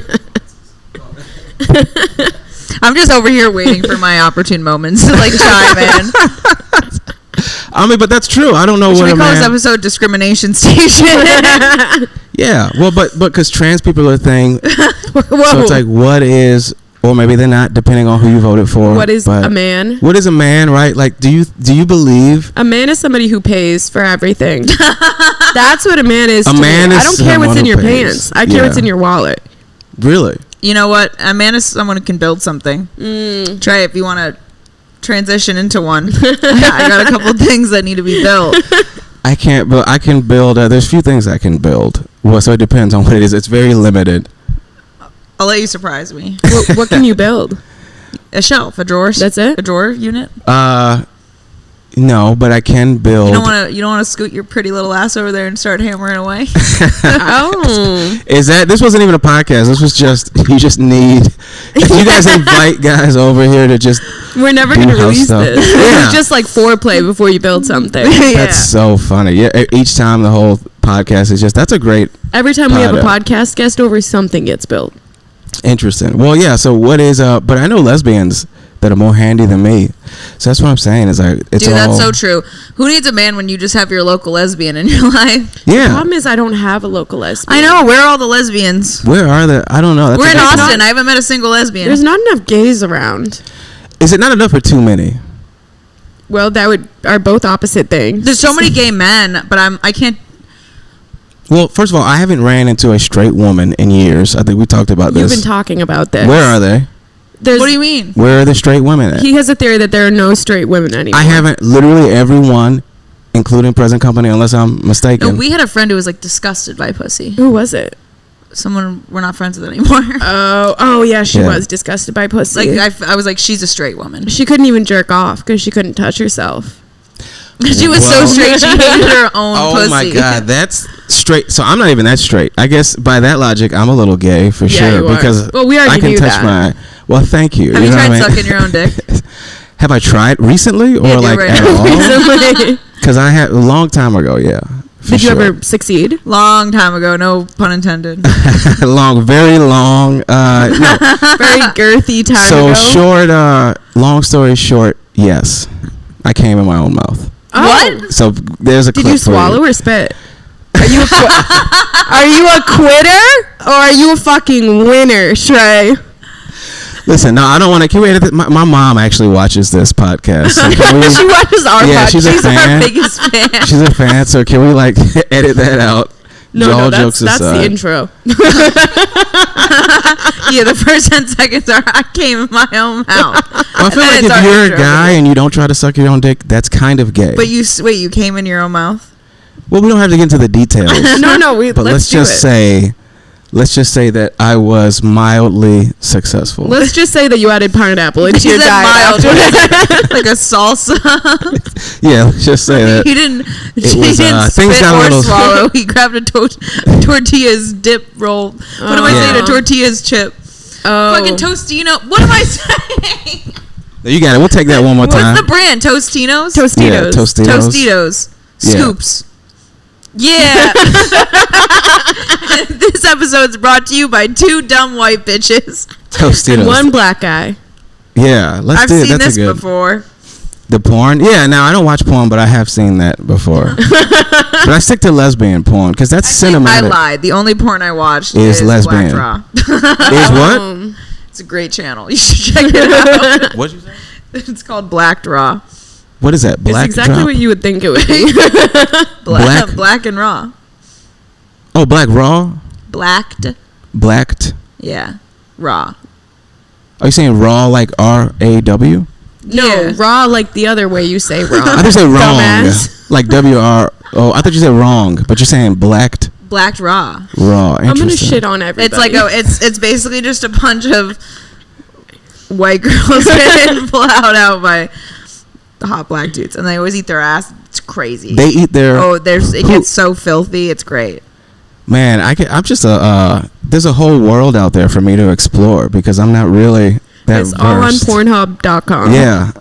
I'm just over here waiting for my opportune moments to like chime in. I mean, but that's true. I don't know what we call this episode discrimination station. Yeah, well, but because trans people are a thing, so it's like, what is, or maybe they're not, depending on who you voted for. What is a man? What is a man, right? Like, do you believe a man is somebody who pays for everything? That's what a man is. A man is I don't care what's in your pants. I care what's in your wallet. Really? You know what? A man is someone who can build something. Trey, if you want to transition into one, I got a couple things that need to be built. I can't, but I can build. There's a few things I can build. Well, so it depends on what it is. It's very limited. I'll let you surprise me. What can you build? A shelf, a drawer. That's it? A drawer unit? No, but I can build. You don't want to scoot your pretty little ass over there and start hammering away? Oh. This wasn't even a podcast. This was just, you just need, you guys invite guys over here to just. We're never going to release this. It's just like foreplay before you build something. That's so funny. Yeah. Each time the whole podcast is just, that's a great. Every time we have a podcast guest over, something gets built. Interesting. Well, yeah. So what is, but I know lesbians that are more handy than me. So that's what I'm saying is like, it's dude, that's so true. Who needs a man when you just have your local lesbian in your life? Yeah. The problem is I don't have a local lesbian. I know. Where are all the lesbians? Where are they? I don't know. We're in Austin. I haven't met a single lesbian. There's not enough gays around. Is it not enough for too many? Well, are both opposite things. There's so many gay men, but I can't. Well, first of all, I haven't ran into a straight woman in years. I think we talked about this. You've been talking about this. Where are they? What do you mean? Where are the straight women at? He has a theory that there are no straight women anymore. I haven't. Literally everyone, including present company, unless I'm mistaken. No, we had a friend who was like disgusted by pussy. Who was it? Someone we're not friends with anymore. Oh yeah, she was disgusted by pussy. Like I was like, she's a straight woman. She couldn't even jerk off because she couldn't touch herself. She was so straight, she hated her own pussy. Oh my god, that's straight. So I'm not even that straight. I guess by that logic, I'm a little gay for sure because we already I can knew touch that. Well, thank you. Have you tried sucking your own dick? Have I tried recently or like at all? Recently. Because I had a long time ago. Yeah. Did you ever succeed? Long time ago, no pun intended. Very long. No. Very girthy time ago. So short. Long story short, yes, I came in my own mouth. Oh. What? So there's a clip. Did you swallow or spit? Are you a quitter or are you a fucking winner, Trey? Listen, no, I don't want to. Can we edit this? My mom actually watches this podcast. So she watches our podcast. She's our biggest fan. She's a fan. So can we like edit that out? No, that's the intro. Yeah, the first 10 seconds are I came in my own mouth. Well, I feel like if you're a guy and you don't try to suck your own dick, that's kind of gay. But you came in your own mouth? Well, we don't have to get into the details. No, but let's just say that I was mildly successful. Let's just say that you added pineapple into your diet. Like a salsa. Yeah, let's just say that. He didn't spit or swallow. He grabbed a tortillas dip roll. What am I saying? A tortillas chip. Oh. Fucking Tostino. What am I saying? You got it. We'll take that one more time. What's the brand? Tostinos? Tostitos. Yeah, Tostitos. Scoops. Yeah. This episode is brought to you by 2 dumb white bitches. Tostitos. And 1 black guy. Yeah, I've seen this before. The porn? Yeah, now I don't watch porn, but I have seen that before. But I stick to lesbian porn because that's cinematic. I lied. The only porn I watched is lesbian. Black Raw. Is what? It's a great channel. You should check it out. What'd you say? It's called Black Raw. What is that? Black It's exactly drop? what you would think it would be. Black and raw. Oh, black raw? Blacked. Yeah. Raw. Are you saying raw like R-A-W? No, yeah. Raw like the other way you say wrong. I thought you said wrong. Dumbass. Like W-R-O. I thought you said wrong, but you're saying blacked. Blacked raw. Raw. I'm gonna shit on everybody. It's like it's basically just a bunch of white girls getting plowed out by the hot black dudes, and they always eat their ass. It's crazy. They eat their. Oh, it gets so filthy. It's great. Man, I'm just there's a whole world out there for me to explore because I'm not really that It's versed. all on Pornhub.com. Yeah.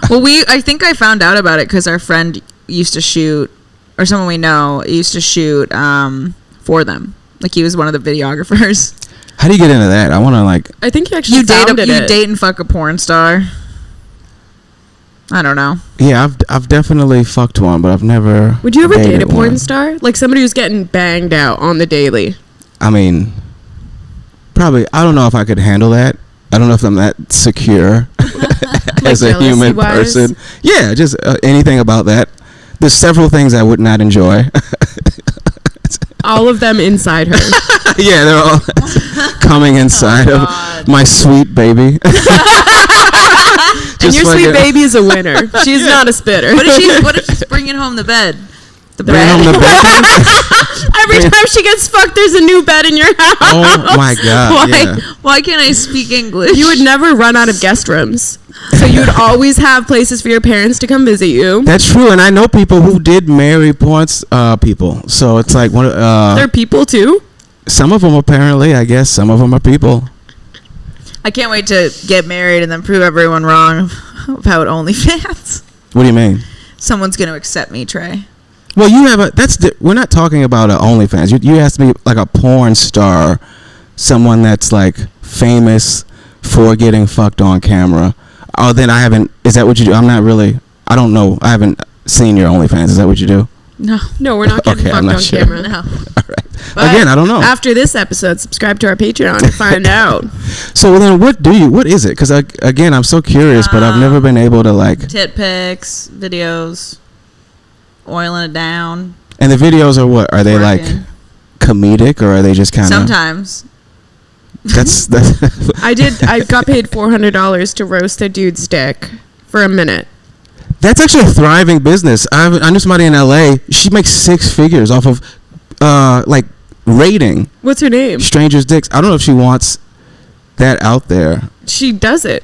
Well, I think I found out about it because our friend used to shoot, or someone we know used to shoot for them. Like he was one of the videographers. How do you get into that? I want to like. I think you actually date and fuck a porn star. I don't know. Yeah, I've definitely fucked one, but I've never. Would you ever date a porn star? Like somebody who's getting banged out on the daily? I mean, probably. I don't know if I could handle that. I don't know if I'm that secure as a human person. Yeah, just anything about that. There's several things I would not enjoy. All of them inside her. Yeah, they're all coming inside of my sweet baby. And your sweet baby is a winner. She's not a spitter. What if she's bringing home the bed? Bringing home the bed? Every time she gets fucked, there's a new bed in your house. Oh my God. Why can't I speak English? You would never run out of guest rooms. So you'd always have places for your parents to come visit you. That's true. And I know people who did marry porn people. So it's like they're people too? Some of them apparently, I guess. Some of them are people. I can't wait to get married and then prove everyone wrong about OnlyFans. What do you mean? Someone's going to accept me, Trey. Well, you have we're not talking about OnlyFans. You asked me like a porn star, someone that's like famous for getting fucked on camera. Oh, then I haven't. Is that what you do? I'm not really. I don't know. I haven't seen your OnlyFans. Is that what you do? No, we're not getting fucked on camera. No. All right. But again, I don't know. After this episode, subscribe to our Patreon to find out. So then, what is it? Because again, I'm so curious, but I've never been able to like tit pics, videos, oiling it down. And the videos are what? Are they like comedic or are they just kind of? Sometimes. That's. I got paid $400 to roast a dude's dick for a minute. That's actually a thriving business. I knew somebody in LA. She makes 6 figures off of like rating. What's her name? Strangers' dicks. I don't know if she wants that out there. She does it.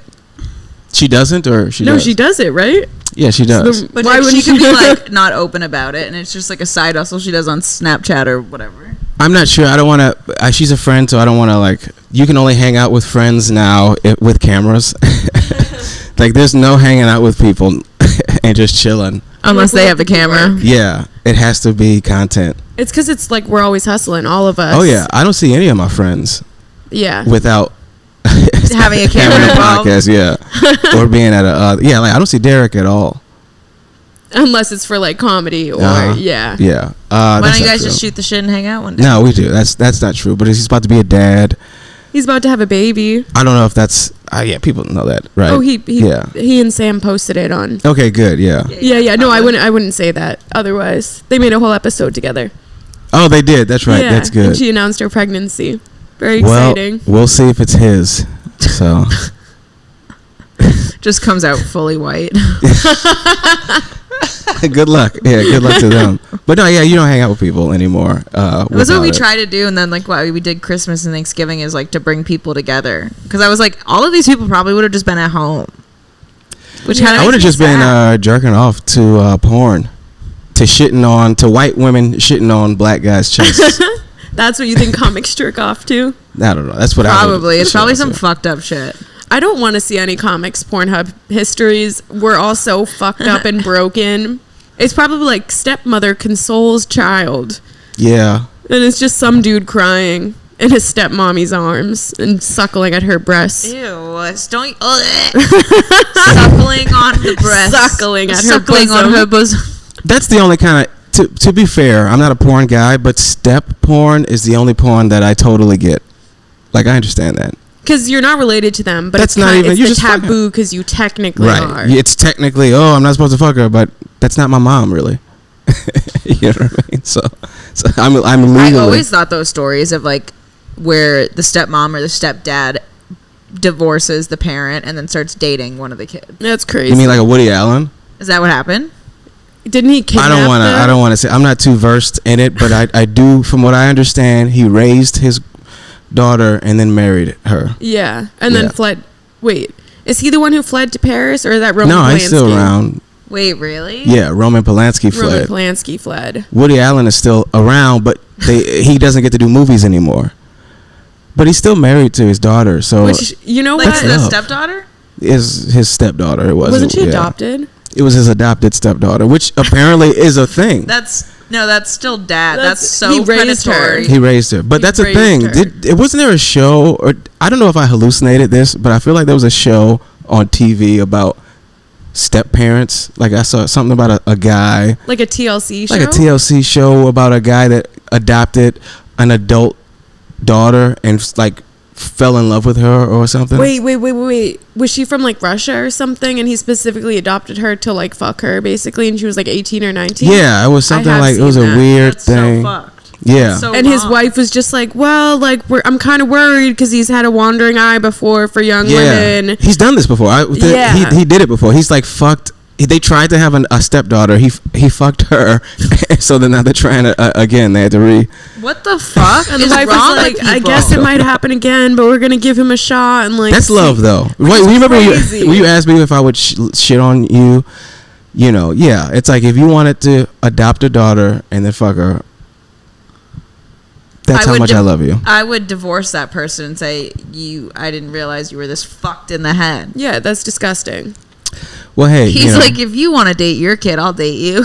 She doesn't, or she? No, does? she does it, right? Yeah, she does. But why wouldn't she be like not open about it, and it's just like a side hustle she does on Snapchat or whatever? I'm not sure. I don't want to. She's a friend, so I don't want to like. You can only hang out with friends now with cameras. Like, there's no hanging out with people and just chilling unless they have the camera. Yeah, it has to be content. It's because it's like we're always hustling, all of us. Oh yeah, I don't see any of my friends. Yeah. Without having a camera involved. Podcast, yeah, or being at a like I don't see Derek at all. Unless it's for like comedy or yeah. Why don't you guys just shoot the shit and hang out one day? No, we do. That's not true. But he's about to be a dad. He's about to have a baby. I don't know if that's yeah. People know that, right? Oh, he and Sam posted it on. Okay, good. Yeah. No, I wouldn't say that. Otherwise, they made a whole episode together. Oh, they did. That's right. That's good. And she announced her pregnancy. Very exciting. We'll see if it's his. So. Just comes out fully white. Good luck. Yeah, good luck to them. But no, yeah, you don't hang out with people anymore. That's what we try to do, and then like why we did Christmas and Thanksgiving is like to bring people together. Because I was like, all of these people probably would have just been at home. Which kind of I would have just been jerking off to porn, to white women shitting on black guys' chests. That's what you think comics jerk off to? I don't know. That's what probably. It's probably some fucked up shit. I don't want to see any comics Pornhub histories. We're all so fucked up and broken. It's probably like stepmother consoles child. Yeah. And it's just some dude crying in his stepmommy's arms and suckling at her breasts. Ew. Suckling on the breast. Suckling on her bosom. That's the only kind of... To be fair, I'm not a porn guy, but step porn is the only porn that I totally get. Like, I understand that. Because you're not related to them, but that's not even. It's the taboo because you technically are. It's technically. Oh, I'm not supposed to fuck her, but that's not my mom, really. You know what I mean? So I'm legally. I always thought those stories of like where the stepmom or the stepdad divorces the parent and then starts dating one of the kids. That's crazy. You mean like a Woody Allen? Is that what happened? Didn't he kidnap them? I don't want to say. I'm not too versed in it, but I do. From what I understand, he raised his daughter and then married her. Yeah, and then fled. Wait, Is he the one who fled to Paris, or is that Roman Polanski? No, he's still around. Wait, really? Yeah, Roman Polanski fled. Roman Polanski fled. Woody Allen is still around, but he doesn't get to do movies anymore. But he's still married to his daughter, so... Which, you know like what? His stepdaughter? Is his stepdaughter. It wasn't she adopted? It was his adopted stepdaughter, which apparently is a thing. That's still dad. That's so he raised predatory. He raised her. But that's a thing. Wasn't there a show, or I don't know if I hallucinated this, but I feel like there was a show on TV about step parents. Like I saw something about a guy. Like a TLC show? Like a TLC show about a guy that adopted an adult daughter and like fell in love with her or something. Wait. Was she from like Russia or something, and he specifically adopted her to like fuck her basically, and she was like 18 or 19? Yeah, it was something like, it was a weird thing. So fucked. Yeah. So and his wife was just like, well, like I'm kind of worried because he's had a wandering eye before for young women. He's done this before. He did it before. He's like fucked. They tried to have a stepdaughter. He fucked her. So then now they're trying to again. They had to What the fuck? And the wife was like, I guess it might happen again, but we're gonna give him a shot. And like, that's love though. Wait, remember when you asked me if I would shit on you? You know, yeah. It's like if you wanted to adopt a daughter and then fuck her. That's how much I love you. I would divorce that person and say, I didn't realize you were this fucked in the head. Yeah, that's disgusting. Well, hey, he's like, if you want to date your kid, I'll date you.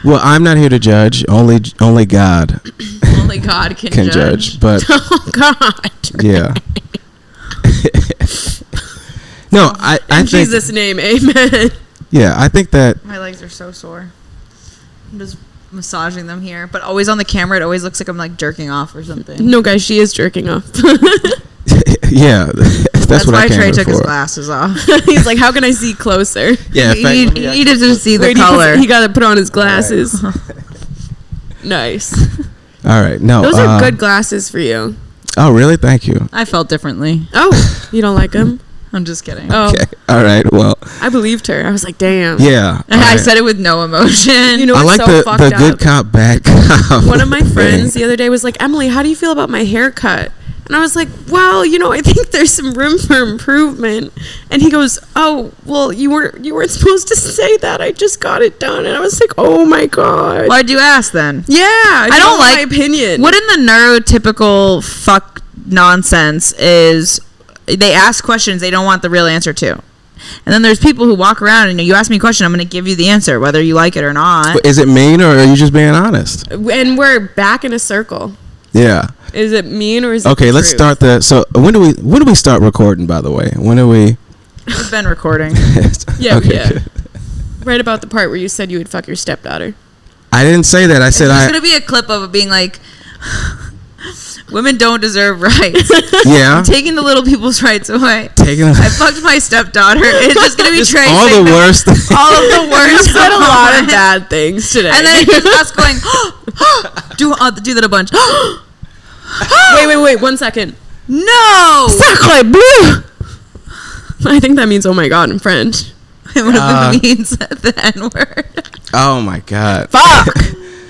Well, I'm not here to judge. Only God. Only God can judge. But oh God. Yeah. No, I in think, Jesus' name, amen. Yeah, I think that my legs are so sore. I'm just massaging them here, but always on the camera, it always looks like I'm like jerking off or something. No, guys, she is jerking off. Yeah, that's what why I Trey took his glasses off. He's like, how can I see closer? Yeah, he needed to see the color. He got to put on his glasses. Right. Nice. All right, no, those are good glasses for you. Oh, really? Thank you. I felt differently. Oh, you don't like them? I'm just kidding. Oh. Okay. All right. Well, I believed her. I was like, damn. Yeah. I said it with no emotion. You know, I like so the good cop, bad cop. One of my friends the other day was like, Emily, how do you feel about my haircut? And I was like, well, you know, I think there's some room for improvement. And he goes, oh, well, you weren't supposed to say that. I just got it done. And I was like, oh my God. Why'd you ask then? Yeah. I don't like my opinion. What in the neurotypical fuck nonsense is they ask questions they don't want the real answer to. And then there's people who walk around and you ask me a question, I'm going to give you the answer, whether you like it or not. Is it mean or are you just being honest? And we're back in a circle. Yeah. Is it mean or is it okay? Let's start the. So when do we start recording? By the way, when do we? We've been recording. Yeah, okay, yeah. good. Right about the part where you said you would fuck your stepdaughter. I didn't say that. I said There's going to be a clip of it being like, women don't deserve rights. Yeah. I'm taking the little people's rights away. I fucked my stepdaughter. It's just going to be Trey. All the worst. All of the worst. You said a lot of bad things today. And then it's just us going, do that a bunch. Wait, 1 second. No! Sacre bleu! I think that means oh my God in French. One of them means the N-word. Oh my God. Fuck!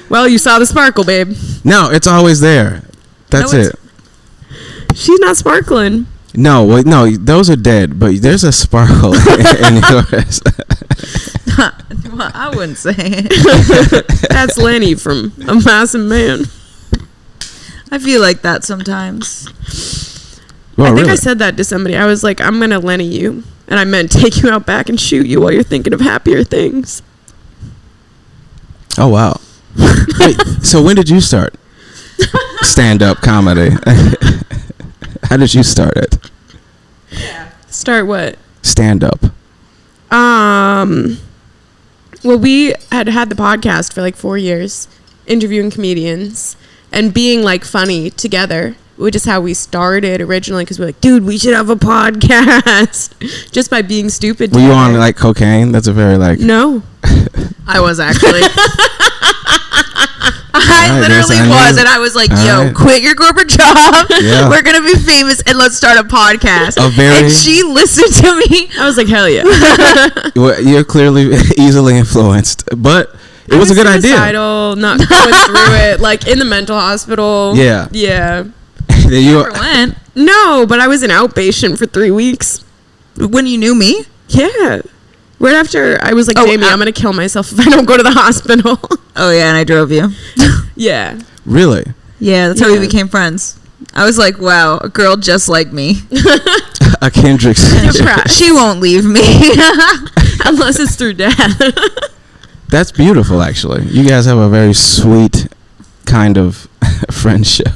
Well, you saw the sparkle, babe. No, it's always there. That's it. She's not sparkling. No, wait, no, those are dead, but there's a sparkle in yours. Well, I wouldn't say it. That's Lenny from A Massive Man. I feel like that sometimes. Well, I think really? I said that to somebody. I was like, I'm going to Lenny you. And I meant take you out back and shoot you while you're thinking of happier things. Oh, wow. Wait, so when did you start stand-up comedy? How did you start it? Yeah. Start what? Stand-up. Well, we had the podcast for like 4 years, interviewing comedians and being like funny together, which is how we started originally, because we're like, dude, we should have a podcast. Just by being stupid. Were you on like cocaine? That's a very like. No. I was actually. I literally was, and I was like, yo, quit your corporate job. Yeah. We're going to be famous, and let's start a podcast. And she listened to me. I was like, hell yeah. Well, you're clearly easily influenced, but it was a good idea. Not going through it, like in the mental hospital. Yeah. Yeah. You never went. No, but I was an outpatient for 3 weeks. When you knew me? Yeah. Right after I was like, Jamie, I'm going to kill myself if I don't go to the hospital. Oh, yeah, and I drove you. Yeah. Really? Yeah, that's how we became friends. I was like, wow, a girl just like me. A Kendrick. She won't leave me. Unless it's through death. That's beautiful, actually. You guys have a very sweet kind of friendship.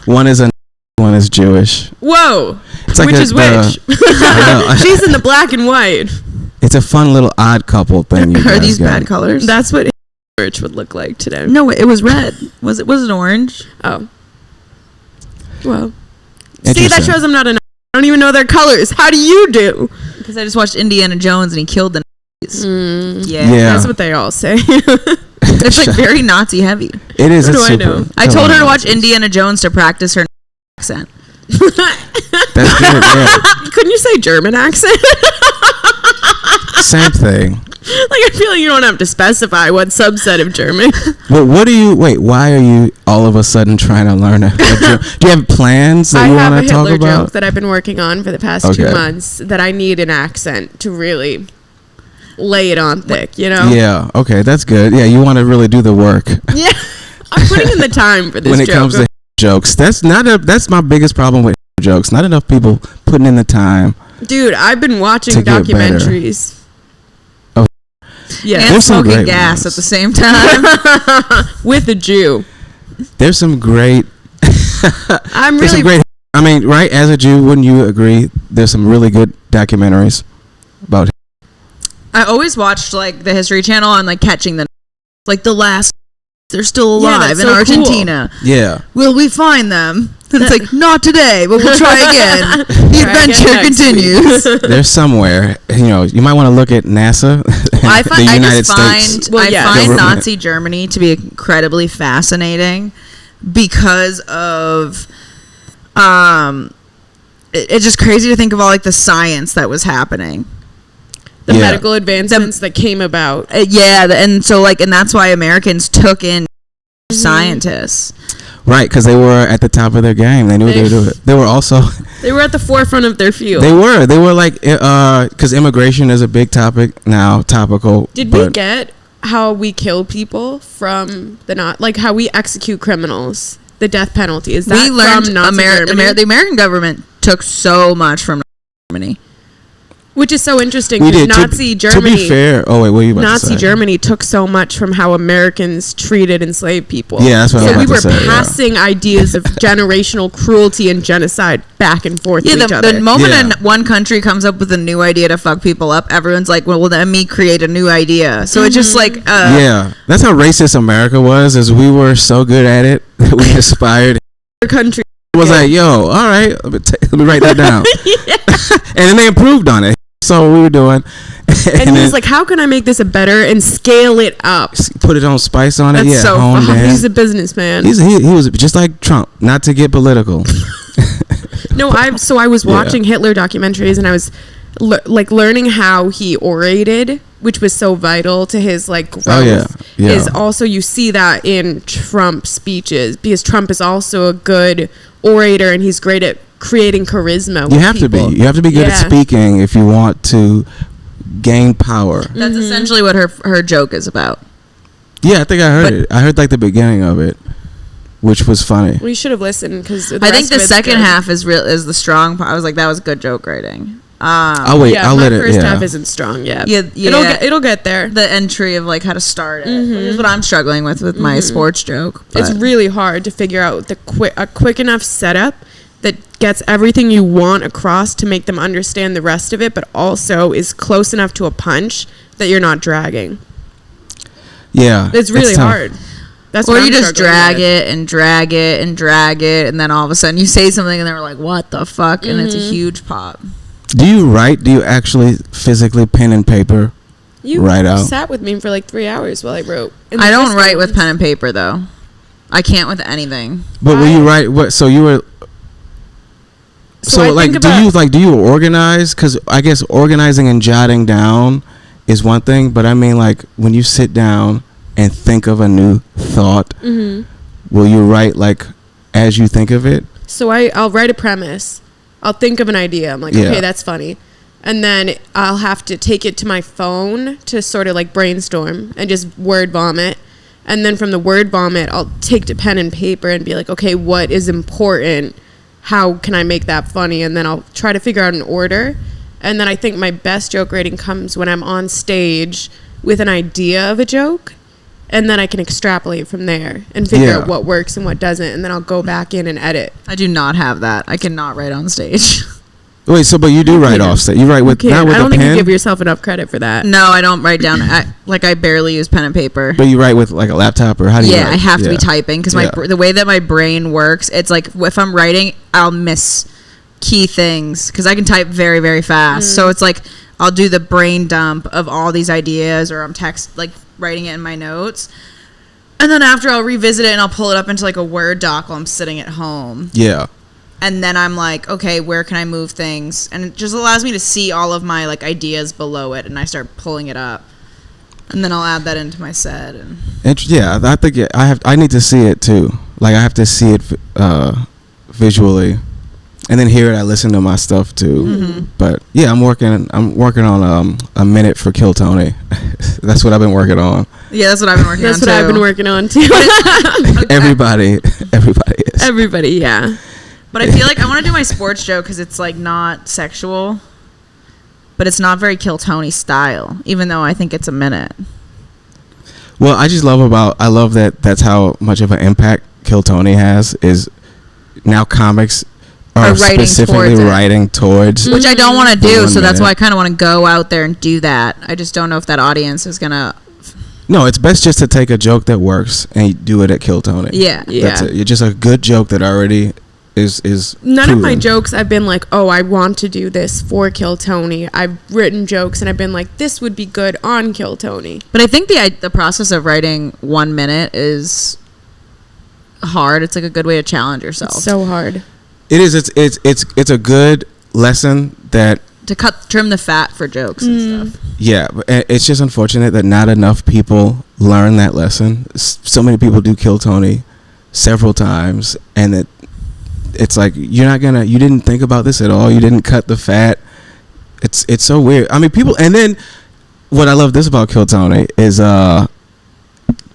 One is Jewish. Whoa. It's like which is which? She's in the black and white. It's a fun little odd couple thing. Are these bad colors? That's what church would look like today. No, it was red. Was it orange? Oh. Well. See, that shows I'm not I don't even know their colors. How do you do? Because I just watched Indiana Jones and he killed the Nazis. Yeah. That's what they all say. It's like very Nazi heavy. It is. What do I know? I told her to watch Indiana Jones to practice her accent. That's good, yeah. Couldn't you say German accent? Same thing. Like, I feel like you don't have to specify what subset of German. But why are you all of a sudden trying to learn a German? Do you have plans that you want to talk about? I have a Hitler joke that I've been working on for the past 2 months that I need an accent to really lay it on thick, you know? Yeah, okay, that's good. Yeah, you want to really do the work. Yeah, I'm putting in the time for this when it comes to jokes. That's my biggest problem with jokes. Not enough people putting in the time. Dude, I've been watching documentaries. Oh, yeah, and smoking gas at the same time with a Jew. There's some great. I mean, right? As a Jew, wouldn't you agree? There's some really good documentaries about. I always watched like the History Channel on like catching the last. They're still alive in Argentina. Cool. Yeah. Will we find them? And it's like, not today, but we'll try again. The adventure continues. They're somewhere. You might want to look at NASA. I find Nazi Germany to be incredibly fascinating because of it's just crazy to think of all like the science that was happening. The medical advancements that came about. And so and that's why Americans took in scientists. Right, because they were at the top of their game. They knew what they were doing. They were also... They were at the forefront of their field. They were like... Because immigration is a big topic now, topical. Did we get how we kill people from how we execute criminals? The death penalty. Is that from Nazi Germany? The American government took so much from Germany. Which is so interesting because Nazi Germany. To be fair, what were you about Nazi to say? Germany took so much from how Americans treated enslaved people. Yeah, that's what I was about to say. So we were passing ideas of generational cruelty and genocide back and forth to each other. The moment one country comes up with a new idea to fuck people up, everyone's like, well, let me create a new idea. So it's just like... yeah, that's how racist America was, is we were so good at it that we aspired. Country was like, yo, all right, let me write that down. And then they improved on it. So what we were doing. And he was like, how can I make this a better and scale it up? Put it on spice on it. That's so fun. He's a businessman. He was just like Trump, not to get political. No, I was watching Hitler documentaries and I was learning how he orated, which was so vital to his growth. Is also, you see that in Trump speeches because Trump is also a good orator and he's great at creating charisma. You have to be good at speaking if you want to gain power. That's essentially what her joke is about. Yeah, I think I heard it. I heard the beginning of it, which was funny. We should have listened because I think the second half is the strong part. I was like, that was good joke writing. I'll let it. First half isn't strong yet. Yeah. It'll get there. The entry of how to start it, which is what I'm struggling with my sports joke. It's really hard to figure out a quick enough setup that gets everything you want across to make them understand the rest of it, but also is close enough to a punch that you're not dragging. Yeah. It's really hard. That's or you just drag it and drag it and drag it, and then all of a sudden you say something and they're like, what the fuck? And it's a huge pop. Do you write? Do you actually physically pen and paper write out? You sat with me for 3 hours while I wrote. I don't write with pen and paper, though. I can't with anything. But will you write... What? So you were... do you organize? Because I guess organizing and jotting down is one thing, but I mean when you sit down and think of a new thought, will you write as you think of it? So I'll write a premise. I'll think of an idea. I'm like, okay, that's funny. And then I'll have to take it to my phone to sort of like brainstorm and just word vomit. And then from the word vomit, I'll take to pen and paper and be like, okay, what is important? How can I make that funny? And then I'll try to figure out an order. And then I think my best joke writing comes when I'm on stage with an idea of a joke. And then I can extrapolate from there and figure out what works and what doesn't. And then I'll go back in and edit. I do not have that. I cannot write on stage. Wait, so but you do write off stage. You write with not with a pen? I don't think you give yourself enough credit for that. No, I don't write down. I barely use pen and paper. But you write with like a laptop, or how do you write? I have to be typing because the way that my brain works, it's like if I'm writing, I'll miss key things because I can type very, very fast. So it's like I'll do the brain dump of all these ideas, or I'm writing it in my notes. And then after I'll revisit it and I'll pull it up into like a Word doc while I'm sitting at home. Yeah. And then I'm like, okay, where can I move things? And it just allows me to see all of my like ideas below it, and I start pulling it up. And then I'll add that into my set. I think I need to see it too. Like I have to see it visually, and then hear it. I listen to my stuff too. Mm-hmm. But yeah, I'm working on a minute for Kill Tony. That's what I've been working on. Yeah, that's what I've been working on. That's what I've been working on too. Everybody is. Everybody, yeah. But I feel like I want to do my sports joke because it's like not sexual, but it's not very Kill Tony style, even though I think it's a minute. Well, I love that that's how much of an impact Kill Tony has, is now comics are specifically writing towards. Which I don't want to do, so that's why I kind of want to go out there and do that. I just don't know if that audience is going to... No, it's best just to take a joke that works and do it at Kill Tony. Yeah. That's it. You're just a good joke that already... is none proven. of my jokes I've been like, oh, I want to do this for Kill Tony. I've written jokes and I've been like, this would be good on Kill Tony. But I think the process of writing 1 minute is hard. It's like a good way to challenge yourself. It's so hard. It is. It's a good lesson that to trim the fat for jokes and stuff. Yeah, but it's just unfortunate that not enough people learn that lesson. So many people do Kill Tony several times, and it's like you didn't think about this at all. You didn't cut the fat. It's so weird. I mean, people, and then what I love this about Kill Tony is the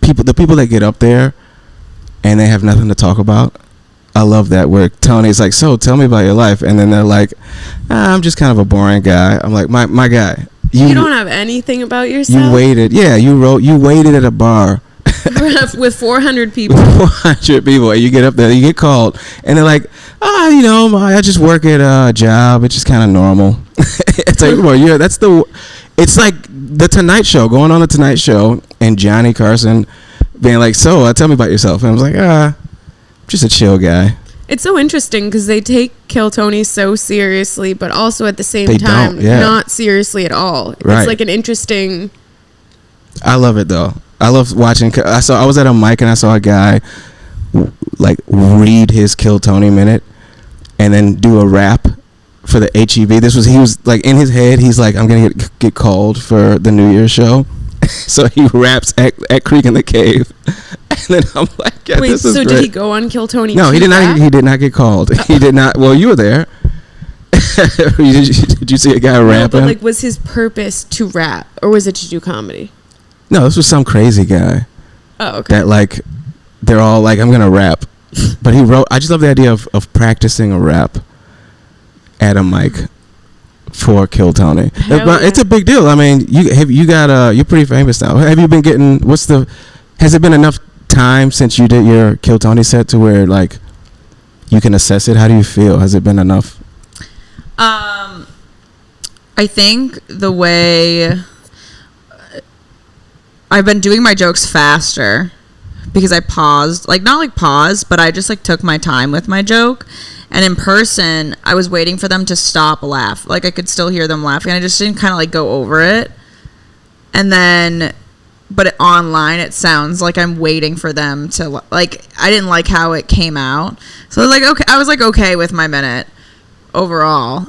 people that get up there and they have nothing to talk about. I love that, where Tony's like, so tell me about your life, and then they're like, I'm just kind of a boring guy. I'm like, my guy, you don't have anything about yourself. You waited, you waited at a bar with 400 people. 400 people, and you get up there, you get called, and they're like, I just work at a job. It's just kind of normal. It's like, well, it's like the Tonight Show, going on the Tonight Show, and Johnny Carson being like, so tell me about yourself, and I was like, just a chill guy. It's so interesting because they take Kill Tony so seriously, but also at the same time not seriously at all. Right. It's like an interesting. I love it though. I love watching. I was at a mic and I saw a guy like read his Kill Tony minute and then do a rap for the HEB. He was like in his head. He's like, I'm gonna get called for the New Year's show. So he raps at Creek in the Cave, and then I'm like, wait, this is great. Did he go on Kill Tony? No, he did not. He did not get called. He did not. Well, you were there. Did you see a guy rapping? But like, was his purpose to rap, or was it to do comedy? No, this was some crazy guy. Oh, okay. That like, they're all like, I'm gonna rap, but he wrote. I just love the idea of practicing a rap at a mic for Kill Tony. But it's a big deal. I mean, you're pretty famous now. Have you been getting, has it been enough time since you did your Kill Tony set to where like you can assess it? How do you feel? Has it been enough? I think the way I've been doing my jokes faster because I paused, like not like pause, but I just like took my time with my joke. And in person, I was waiting for them to stop laugh. Like, I could still hear them laughing. I just didn't kind of, like, go over it. And then, but online, it sounds like I'm waiting for them to, like, I didn't like how it came out. So, I was okay with my minute overall.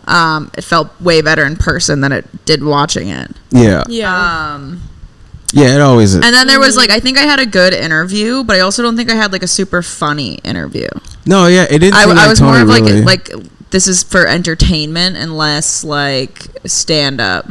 It felt way better in person than it did watching it. Yeah. Yeah. Yeah, it always is. And then there was like, I think I had a good interview, but I also don't think I had like a super funny interview. No, yeah, it didn't. I was more of like this is for entertainment and less like stand up.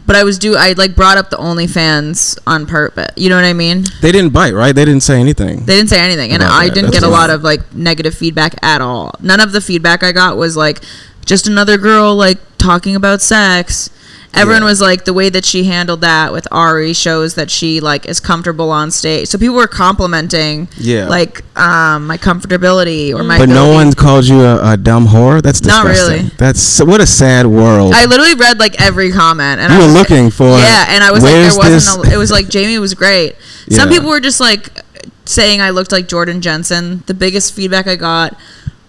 But I like brought up the OnlyFans on purpose. You know what I mean? They didn't bite, right? They didn't say anything. They didn't say anything, and I didn't get a lot of like negative feedback at all. None of the feedback I got was like just another girl like talking about sex. Everyone was like, the way that she handled that with Ari shows that she like is comfortable on stage. So people were complimenting, like my comfortability or my. But ability. No one called you a dumb whore. That's disgusting. Not really. That's what a sad world. I literally read like every comment, and you were looking for. Yeah, and I was like, there wasn't. It was like Jamie was great. Some people were just like saying I looked like Jordan Jensen. The biggest feedback I got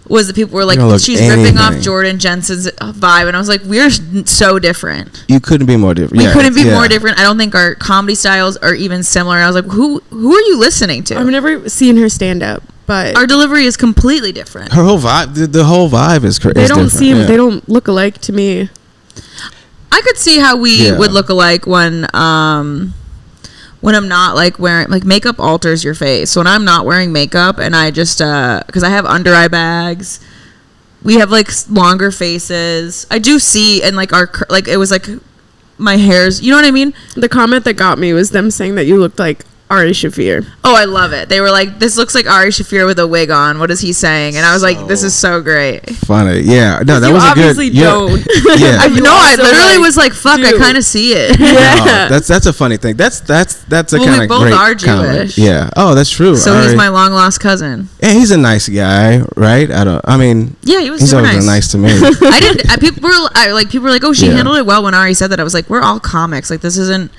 was that people were like, she's ripping off Jordan Jensen's vibe. And I was like, we're so different. You couldn't be more different. We couldn't be more different. I don't think our comedy styles are even similar. And I was like, who are you listening to? I've never seen her stand up, but our delivery is completely different. Her whole vibe, the whole vibe is crazy. They don't look alike to me. I could see how we would look alike when I'm not like wearing like makeup alters your face. So when I'm not wearing makeup and I just because I have under eye bags, we have like longer faces. I do see, and like our like it was like my hair's, you know what I mean? The comment that got me was them saying that you looked like Ari Shaffir. Oh, I love it. They were like, this looks like Ari Shaffir with a wig on. What is he saying? And I was like, this is so great. Funny. Yeah. No, that was a good. You obviously don't. Yeah. I literally was like, fuck, dude. I kind of see it. Yeah. No, that's a funny thing. That's a kind of great both are Jewish. Comment. Yeah. Oh, that's true. So he's my long lost cousin. Yeah, he's a nice guy, right? Yeah, he was he's super always nice to me. People were like, oh, she handled it well when Ari said that. I was like, we're all comics. Like, this isn't.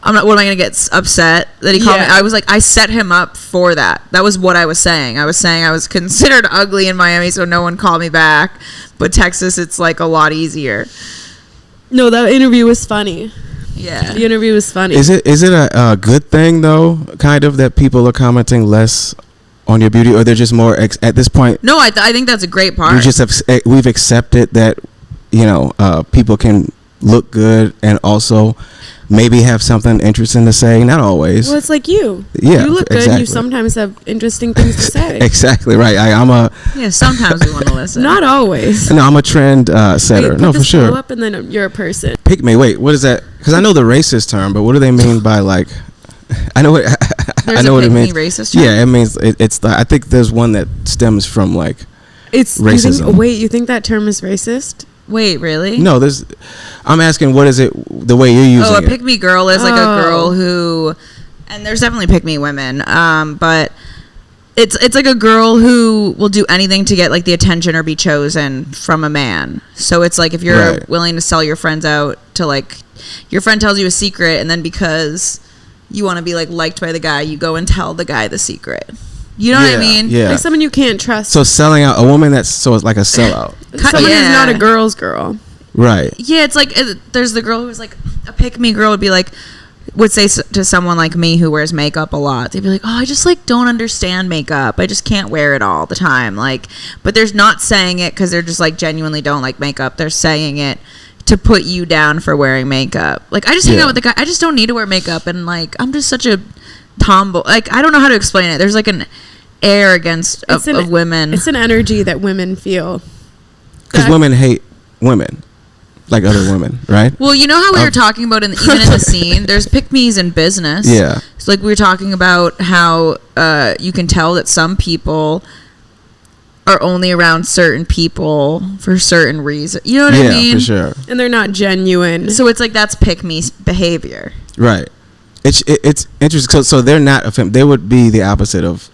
What am I going to get upset that he called me? I was like, I set him up for that. That was what I was saying. I was saying I was considered ugly in Miami, so no one called me back. But Texas, it's like a lot easier. No, that interview was funny. Yeah. The interview was funny. Is it a good thing, though, kind of, that people are commenting less on your beauty, or they're just more, at this point? No, I think that's a great part. We've accepted that, people can look good and also maybe have something interesting to say. Not always. Well, it's like you. Yeah, you look good. You sometimes have interesting things to say. Exactly right. Sometimes we want to listen. Not always. No, I'm a trend setter. No, for sure. Up and then you're a person. Pick me. Wait, what is that? Because I know the racist term, but what do they mean by like? I know what. I know what it means. Racist term? Yeah, it means it's. I think there's one that stems from like. It's racism. You think that term is racist? Wait, really? No, I'm asking, what is it, the way you're using it? A pick-me girl is like a girl who, and there's definitely pick-me women, but it's like a girl who will do anything to get like the attention or be chosen from a man. So it's like if you're willing to sell your friends out to like, your friend tells you a secret, and then because you want to be like liked by the guy, you go and tell the guy the secret. You know what I mean? Yeah. Like someone you can't trust. So selling out a woman it's like a sellout. Someone who's not a girl's girl. Right. Yeah, it's like there's the girl who's like a pick-me girl would say to someone like me who wears makeup a lot. They'd be like, "Oh, I just like don't understand makeup. I just can't wear it all the time." Like, but they're not saying it because they're just like genuinely don't like makeup. They're saying it to put you down for wearing makeup. Like, I just hang out with the guy. I just don't need to wear makeup, and like I'm just such a tomboy. Like, I don't know how to explain it. There's like an air against of women. It's an energy that women feel. Because women hate women, like other women, right? Well, you know how we were talking about even in the scene, there's pick-me's in business. Yeah. So like we were talking about how you can tell that some people are only around certain people for certain reasons. You know what I mean? Yeah, for sure. And they're not genuine. So it's like that's pick-me behavior. Right. It's interesting. So they're not they would be the opposite of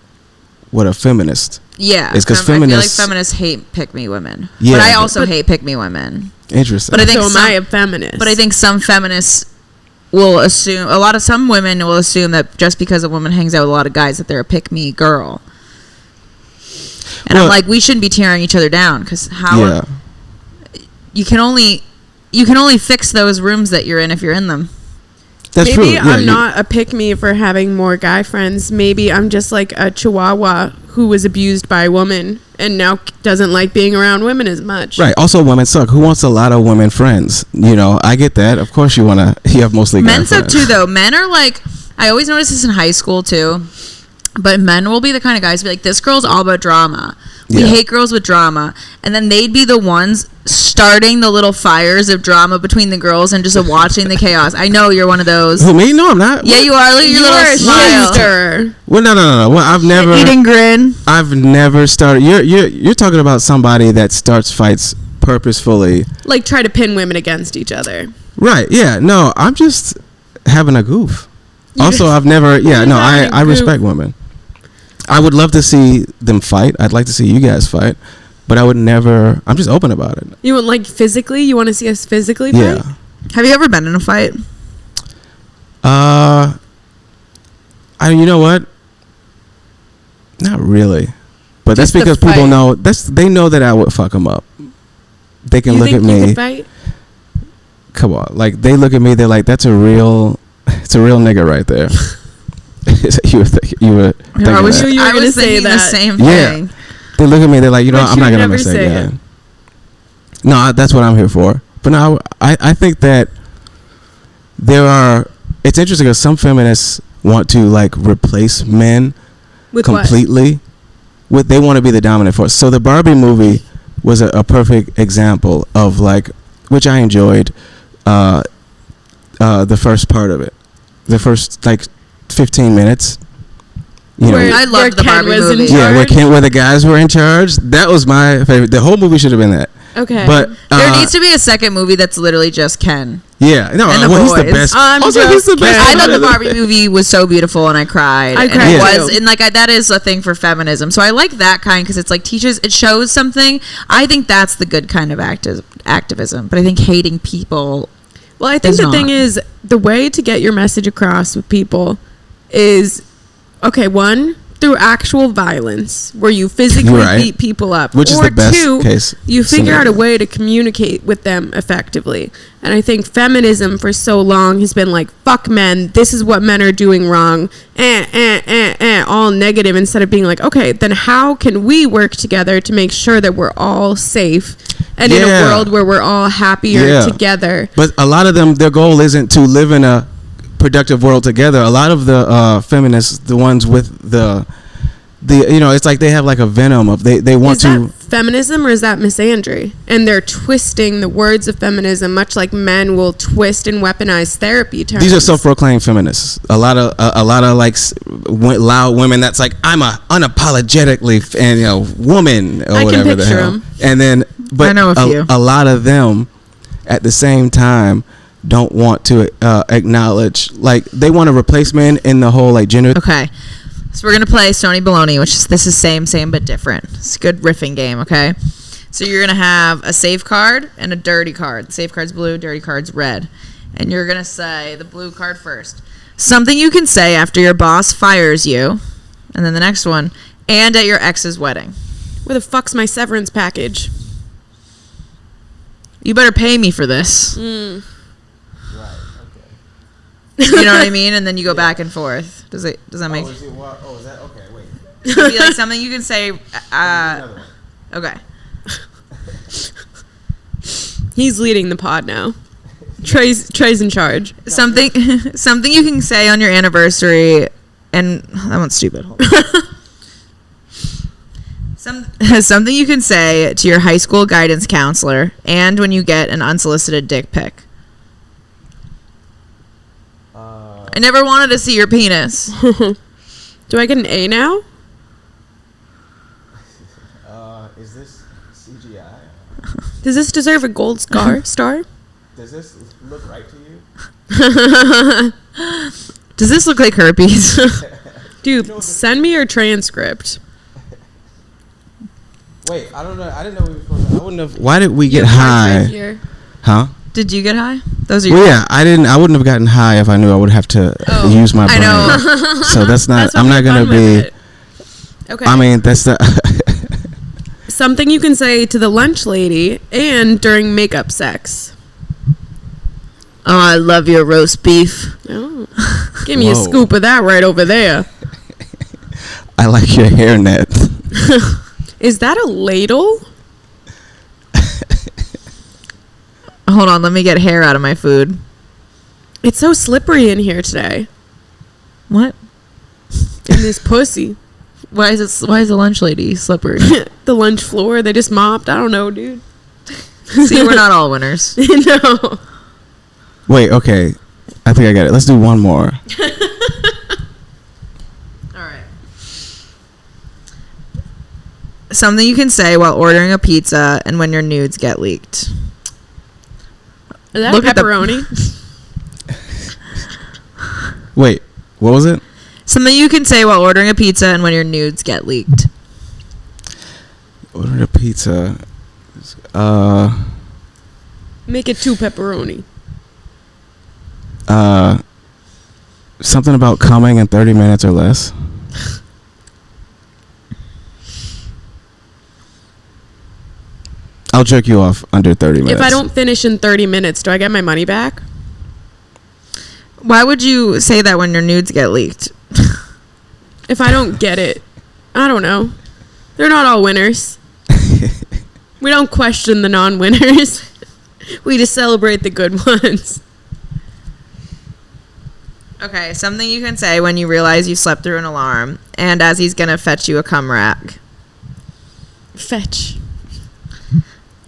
what a feminist. Yeah, it's because feminists. I feel like feminists hate pick-me women. Yeah, but I also hate pick-me women. Interesting. But I think am I a feminist? But I think some feminists will assume some women will assume that just because a woman hangs out with a lot of guys that they're a pick-me girl. And I'm like, we shouldn't be tearing each other down because you can only fix those rooms that you're in if you're in them. That's Maybe true. Yeah, I'm not a pick-me for having more guy friends. Maybe I'm just like a chihuahua who was abused by a woman and now doesn't like being around women as much. Right. Also, women suck. Who wants a lot of women friends? You know, I get that. Of course, you have mostly guy men suck too, though. Men are like, I always notice this in high school too. But men will be the kind of guys to be like, this girl's all about drama. We hate girls with drama. And then they'd be the ones starting the little fires of drama between the girls and just watching the chaos. I know you're one of those. Who, me? No, I'm not. Yeah, you are. Look, your little smile. Well, no. Well, I've never. Eating grin. I've never started. You're talking about somebody that starts fights purposefully. Like try to pin women against each other. Right. Yeah. No, I'm just having a goof. Also, I've never. Yeah. No, I respect women. I would love to see them fight. I'd like to see you guys fight, but I would never. I'm just open about it. You want physically? You want to see us physically fight? Yeah. Have you ever been in a fight? You know what? Not really, but just that's because people know. They know that I would fuck them up. They can look at me. You could fight? Come on, like they look at me. They're like, "It's a real nigga right there." you were I was thinking the same thing. They look at me, they're like, I'm not gonna mess that guy. No, that's what I'm here for. But no, I think that it's interesting because some feminists want to replace men with completely. They want to be the dominant force. So the Barbie movie was a perfect example of which I enjoyed the first part of it. The first 15 minutes. I loved the Barbie movie. Yeah, where the guys were in charge. That was my favorite. The whole movie should have been that. Okay. But there needs to be a second movie that's literally just Ken. Yeah. No, he's the best. He's the best. I thought the Barbie movie was so beautiful and I cried. I cried. And that is a thing for feminism. So I like that kind because it's teaches, it shows something. I think that's the good kind of activism. But I think hating people. Well, I think the thing is the way to get your message across with people is, one, through actual violence where you physically beat people up, which is the best case you figure out a way to communicate with them effectively. And I think feminism for so long has been fuck men, this is what men are doing wrong, all negative, instead of being okay, then how can we work together to make sure that we're all safe and in a world where we're all happier together. But a lot of them, their goal isn't to live in a productive world together. A lot of the feminists, the ones with the it's they have a venom of they want to. Is that feminism or is that misandry? And they're twisting the words of feminism, much like men will twist and weaponize therapy terms. These are self-proclaimed feminists. A lot of loud women. That's I'm a unapologetically woman or whatever the hell. Them. And then, but I know a few. A lot of them, at the same time, don't want to acknowledge they want to replace men in the whole gender. Okay, so we're gonna play Sony Baloney, which is same but different. It's a good riffing game. Okay, so you're gonna have a safe card and a dirty card. The safe card's blue, dirty card's red, and you're gonna say the blue card first. Something you can say after your boss fires you, and then the next one, and at your ex's wedding. Where the fuck's my severance package? You better pay me for this. Right. You know what I mean? And then you go back and forth. Does that make? Is that okay? Wait. It could be something you can say. Okay. He's leading the pod now. Tre's in charge. Something you can say on your anniversary, and that one's stupid. Hold on. Something you can say to your high school guidance counselor, and when you get an unsolicited dick pic. I never wanted to see your penis. Do I get an A now? Is this CGI? Does this deserve a gold star? Does this look right to you? Does this look like herpes? Dude, send me your transcript. Wait, I don't know. I didn't know we were supposed to. I wouldn't have. Why did we get high? Right here. Huh? Did you get high? Those are your. Well, yeah, I didn't. I wouldn't have gotten high if I knew I would have to use my brain. I know. So that's not. I'm not gonna be. Okay. I mean, that's the. Something you can say to the lunch lady and during makeup sex. Oh, I love your roast beef. Oh. Give me a scoop of that right over there. I like your hairnet. Is that a ladle? Hold on, let me get hair out of my food. It's so slippery in here today. What? In this pussy. Why is the lunch lady slippery? The lunch floor, they just mopped. I don't know, dude. See, we're not all winners. No. Wait, okay. I think I got it. Let's do one more. All right. Something you can say while ordering a pizza and when your nudes get leaked. Is that pepperoni? Wait, what was it? Something you can say while ordering a pizza and when your nudes get leaked. Ordering a pizza. Make it 2 pepperoni. Something about coming in 30 minutes or less. I'll jerk you off under 30 minutes. If I don't finish in 30 minutes, do I get my money back? Why would you say that when your nudes get leaked? If I don't get it, I don't know. They're not all winners. We don't question the non-winners. We just celebrate the good ones. Okay, something you can say when you realize you slept through an alarm and as he's gonna fetch you a cum rack. Fetch.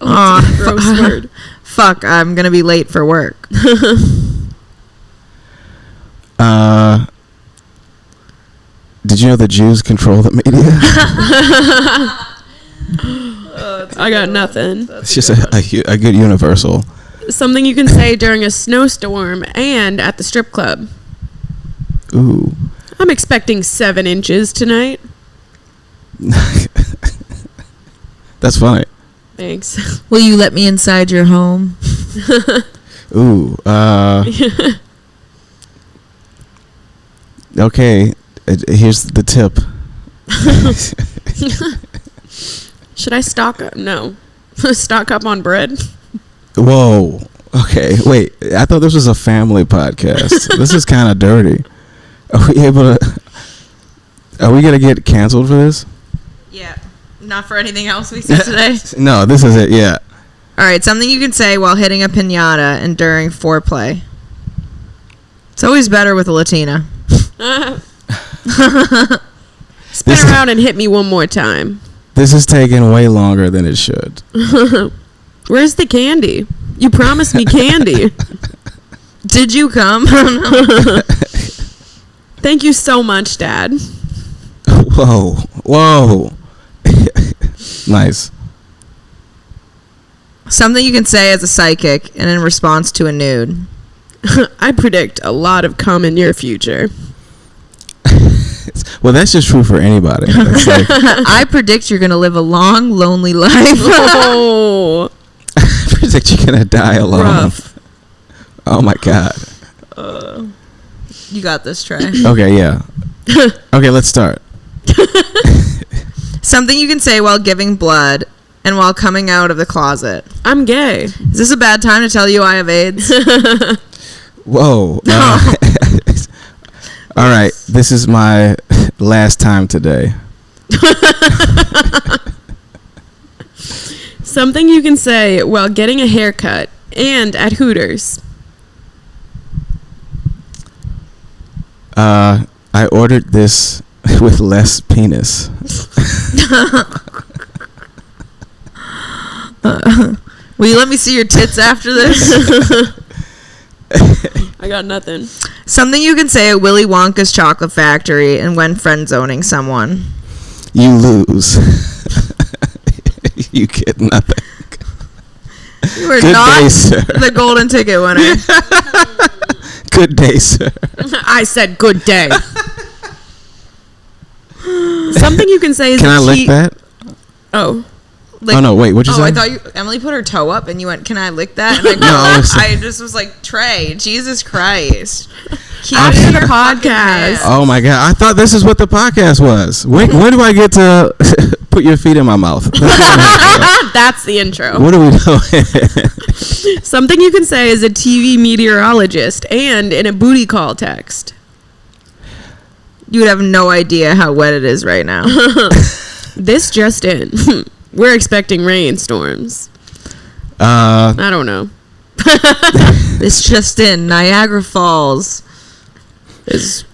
Oh, that's a gross word. Fuck, I'm gonna be late for work. Did you know the Jews control the media? I got nothing. It's just a good universal. Something you can say during a snowstorm and at the strip club. Ooh. I'm expecting 7 inches tonight. That's funny. Thanks. Will you let me inside your home? Ooh. Okay. Here's the tip. Should I stock up? No. Stock up on bread? Whoa. Okay. Wait. I thought this was a family podcast. This is kind of dirty. Are we able to... Are we going to get canceled for this? Yeah. Not for anything else we said today? No, this is it. Yeah. All right. Something you can say while hitting a piñata and during foreplay. It's always better with a Latina. Spin around and hit me one more time. This is taking way longer than it should. Where's the candy? You promised me candy. Did you come? Thank you so much, Dad. Whoa. Nice. Something you can say as a psychic and in response to a nude. I predict a lot of cum in your future. Well, that's just true for anybody. Like, I predict you're going to live a long, lonely life. Oh. I predict you're going to die alone. Rough. Oh, my God. You got this, Trey. Okay, yeah. Okay, let's start. Something you can say while giving blood and while coming out of the closet. I'm gay. Is this a bad time to tell you I have AIDS? Whoa. All right, this is my last time today. Something you can say while getting a haircut and at Hooters. I ordered this with less penis. Will you let me see your tits after this? I got nothing. Something you can say at Willy Wonka's chocolate factory and when friend zoning someone. You lose. You get nothing. You are Good not day, sir. the golden ticket winner. Good day, sir. I said good day. Something you can say is... Can I lick that? Oh. Like, oh, no, wait, what'd you say? I thought Emily put her toe up and you went, can I lick that? And I just was like, Trey, Jesus Christ. Keep it in the podcast. Oh, my God. I thought this is what the podcast was. When do I get to put your feet in my mouth? That's the intro. What are we doing? Something you can say is a TV meteorologist and in a booty call text. You would have no idea how wet it is right now. This just in. We're expecting rainstorms. I don't know. This just in. Niagara Falls is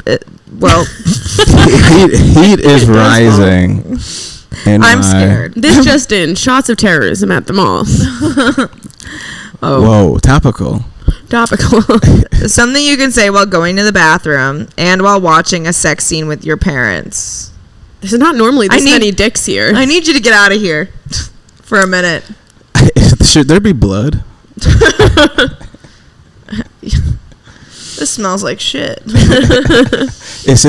well. heat is rising. I'm scared. This just in. Shots of terrorism at the mall. Whoa, topical. Something you can say while going to the bathroom and while watching a sex scene with your parents. There's not normally this many dicks here. I need you to get out of here for a minute. Should there be blood? This smells like shit. Does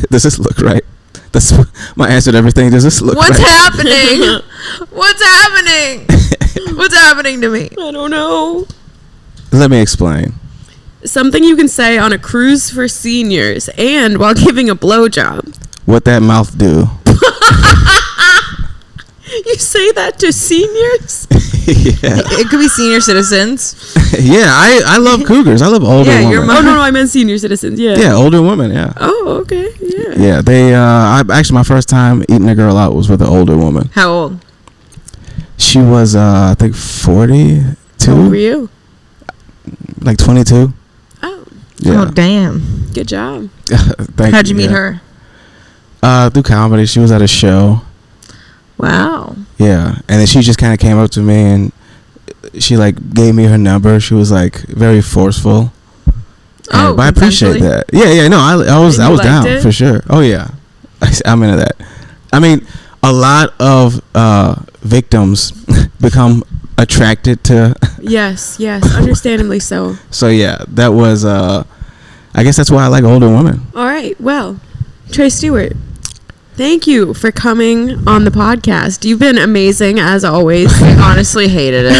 this look right? That's my answer to everything. Does this look What's right? happening? What's happening? What's happening to me? I don't know. Let me explain. Something you can say on a cruise for seniors and while giving a blowjob. What that mouth do? You say that to seniors? Yeah. It could be senior citizens. Yeah, I love cougars. I love older women. Oh, no, I meant senior citizens. Yeah. Yeah, older women, yeah. Oh, okay. Yeah. Yeah, they, actually, my first time eating a girl out was with an older woman. How old? She was, I think, 42. How old were you? Like 22. Oh. Yeah. Oh, damn. Good job. How'd you meet her? Through comedy. She was at a show. Wow. Yeah, and then she just kind of came up to me and she like gave me her number. She was like very forceful. Oh, but I appreciate that. Yeah. No, I was down it? for sure. Oh yeah, I'm into that. I mean, a lot of victims become attracted to. Yes, understandably so. So yeah, that was. I guess that's why I like older women. All right. Well, Tre Stewart, thank you for coming on the podcast. You've been amazing as always. I honestly hated it.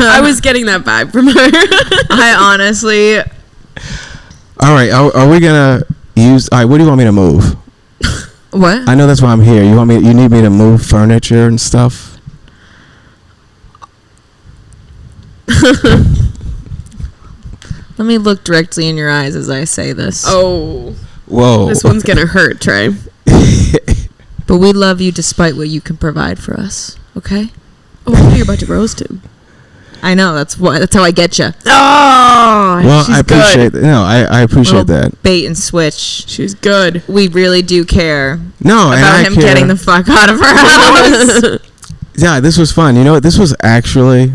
I was getting that vibe from her. I honestly. All right, are we gonna use? All right, what do you want me to move? What? I know that's why I'm here. You need me to move furniture and stuff? Let me look directly in your eyes as I say this. Oh. Whoa. This one's gonna hurt, Tre. But we love you despite what you can provide for us. Okay? Oh, I know you're about to roast him. I know. That's how I get you. Oh, well, she's I appreciate good. No, I appreciate that. Bait and switch. She's good. We really do care. No, about him getting the fuck out of our house. Yeah, this was fun. You know what? This was actually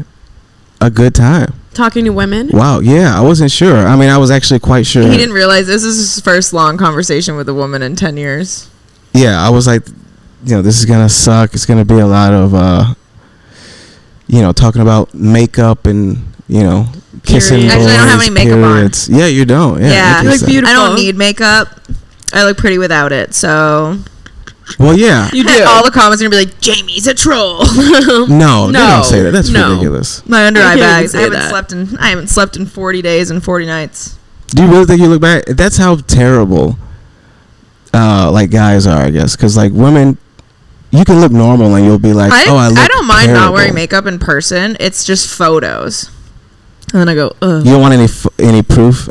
a good time. Talking to women? Wow, yeah, I wasn't sure. I mean, I was actually quite sure. He didn't realize this is his first long conversation with a woman in 10 years. Yeah, I was like, this is going to suck. It's going to be a lot of, talking about makeup and, kissing. Actually, I don't have any makeup on. Yeah, you don't. Yeah, you look beautiful. I don't need makeup. I look pretty without it, so... Well, yeah. You do. All the comments are going to be like, Jamie's a troll. No, they don't say that. That's ridiculous. My under eye bags. I haven't slept in 40 days and 40 nights. Do you really think you look back? That's how terrible, guys are, I guess. Because, women, you can look normal and you'll be like, I don't mind terrible. not wearing makeup in person. It's just photos. And then I go, ugh. You don't want any proof?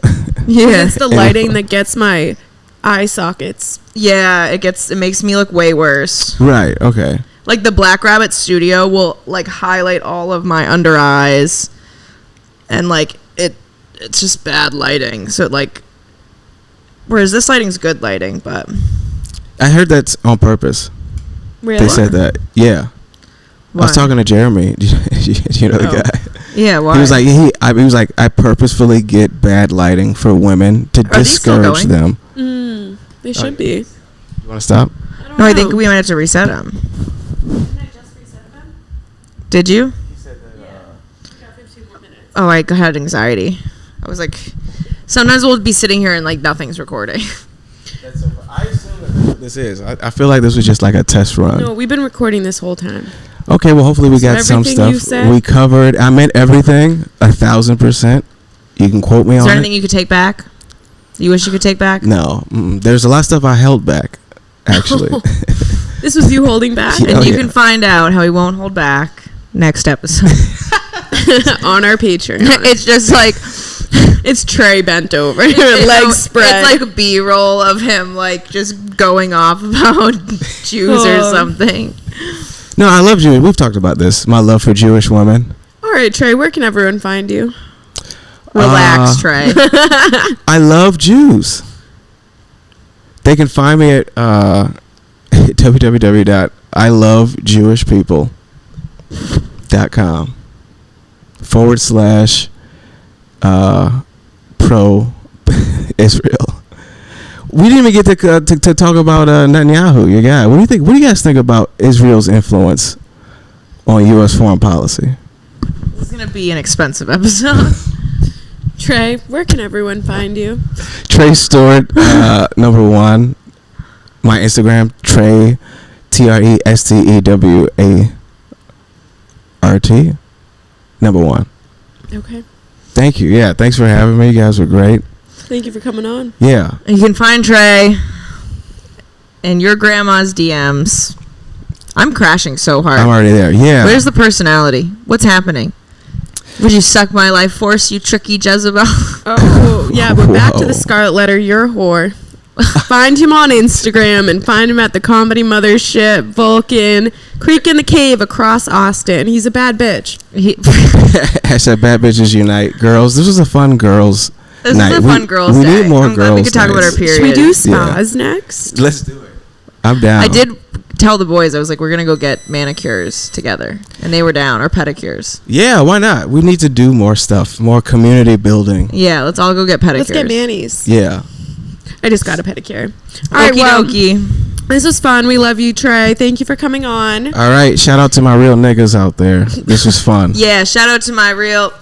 Yeah. It's the lighting that gets my eye sockets. Yeah, it makes me look way worse. Right, okay. Like the Black Rabbit Studio will highlight all of my under eyes, and it's just bad lighting. So whereas this lighting's good lighting, but I heard that's on purpose. Really? They said that. Yeah. Why? I was talking to Jeremy. You know the guy. Yeah, why? He was like I purposefully get bad lighting for women to discourage them. They should be. You want to stop? I think we might have to reset them. Didn't I just reset them? Did you? He said that. We got 15 more minutes. Oh, I had anxiety. I was like, sometimes we'll be sitting here and nothing's recording. That's so I assume that's what this is. I feel like this was just a test run. No, we've been recording this whole time. Okay, well, hopefully we got some stuff. We covered. I meant everything 1,000%. You can quote me on it. Is there anything you could take back? You wish you could take back? No. There's a lot of stuff I held back, actually. This was you holding back? And you can find out how he won't hold back next episode. On our Patreon. It's just It's Tre bent over, legs spread. It's like B-roll of him like just going off about Jews or something. No, I love Jews. We've talked about this. My love for Jewish women. All right, Tre, where can everyone find you? Relax, Tre. I love Jews. They can find me at www.ilovejewishpeople.com / pro Israel. We didn't even get to talk about Netanyahu, your guy. What do you think? What do you guys think about Israel's influence on U.S. foreign policy? This is gonna be an expensive episode. Tre, where can everyone find you? Tre Stewart, #1. My Instagram, Tre, TRESTEWART, #1. Okay. Thank you. Yeah, thanks for having me. You guys were great. Thank you for coming on. Yeah. You can find Tre in your grandma's DMs. I'm crashing so hard. I'm already there. Yeah. Where's the personality? What's happening? Would you suck my life force, you tricky Jezebel? Oh, yeah, but back to the Scarlet Letter. You're a whore. Find him on Instagram and find him at the Comedy Mothership, Vulcan, Creek in the Cave across Austin. He's a bad bitch. I said bad bitches unite. Girls, this was a fun girls This night. is a fun girls' we day. need more I'm glad girls we could talk about our period. Should we do spas next? Let's do it. I'm down. I did tell the boys, I was like, we're going to go get manicures together. And they were down, or pedicures. Yeah, why not? We need to do more stuff, more community building. Yeah, let's all go get pedicures. Let's get manis. Yeah. I just got a pedicure. All right, well, this was fun. We love you, Tre. Thank you for coming on. All right, shout out to my real niggas out there. This was fun. Yeah, shout out to my real...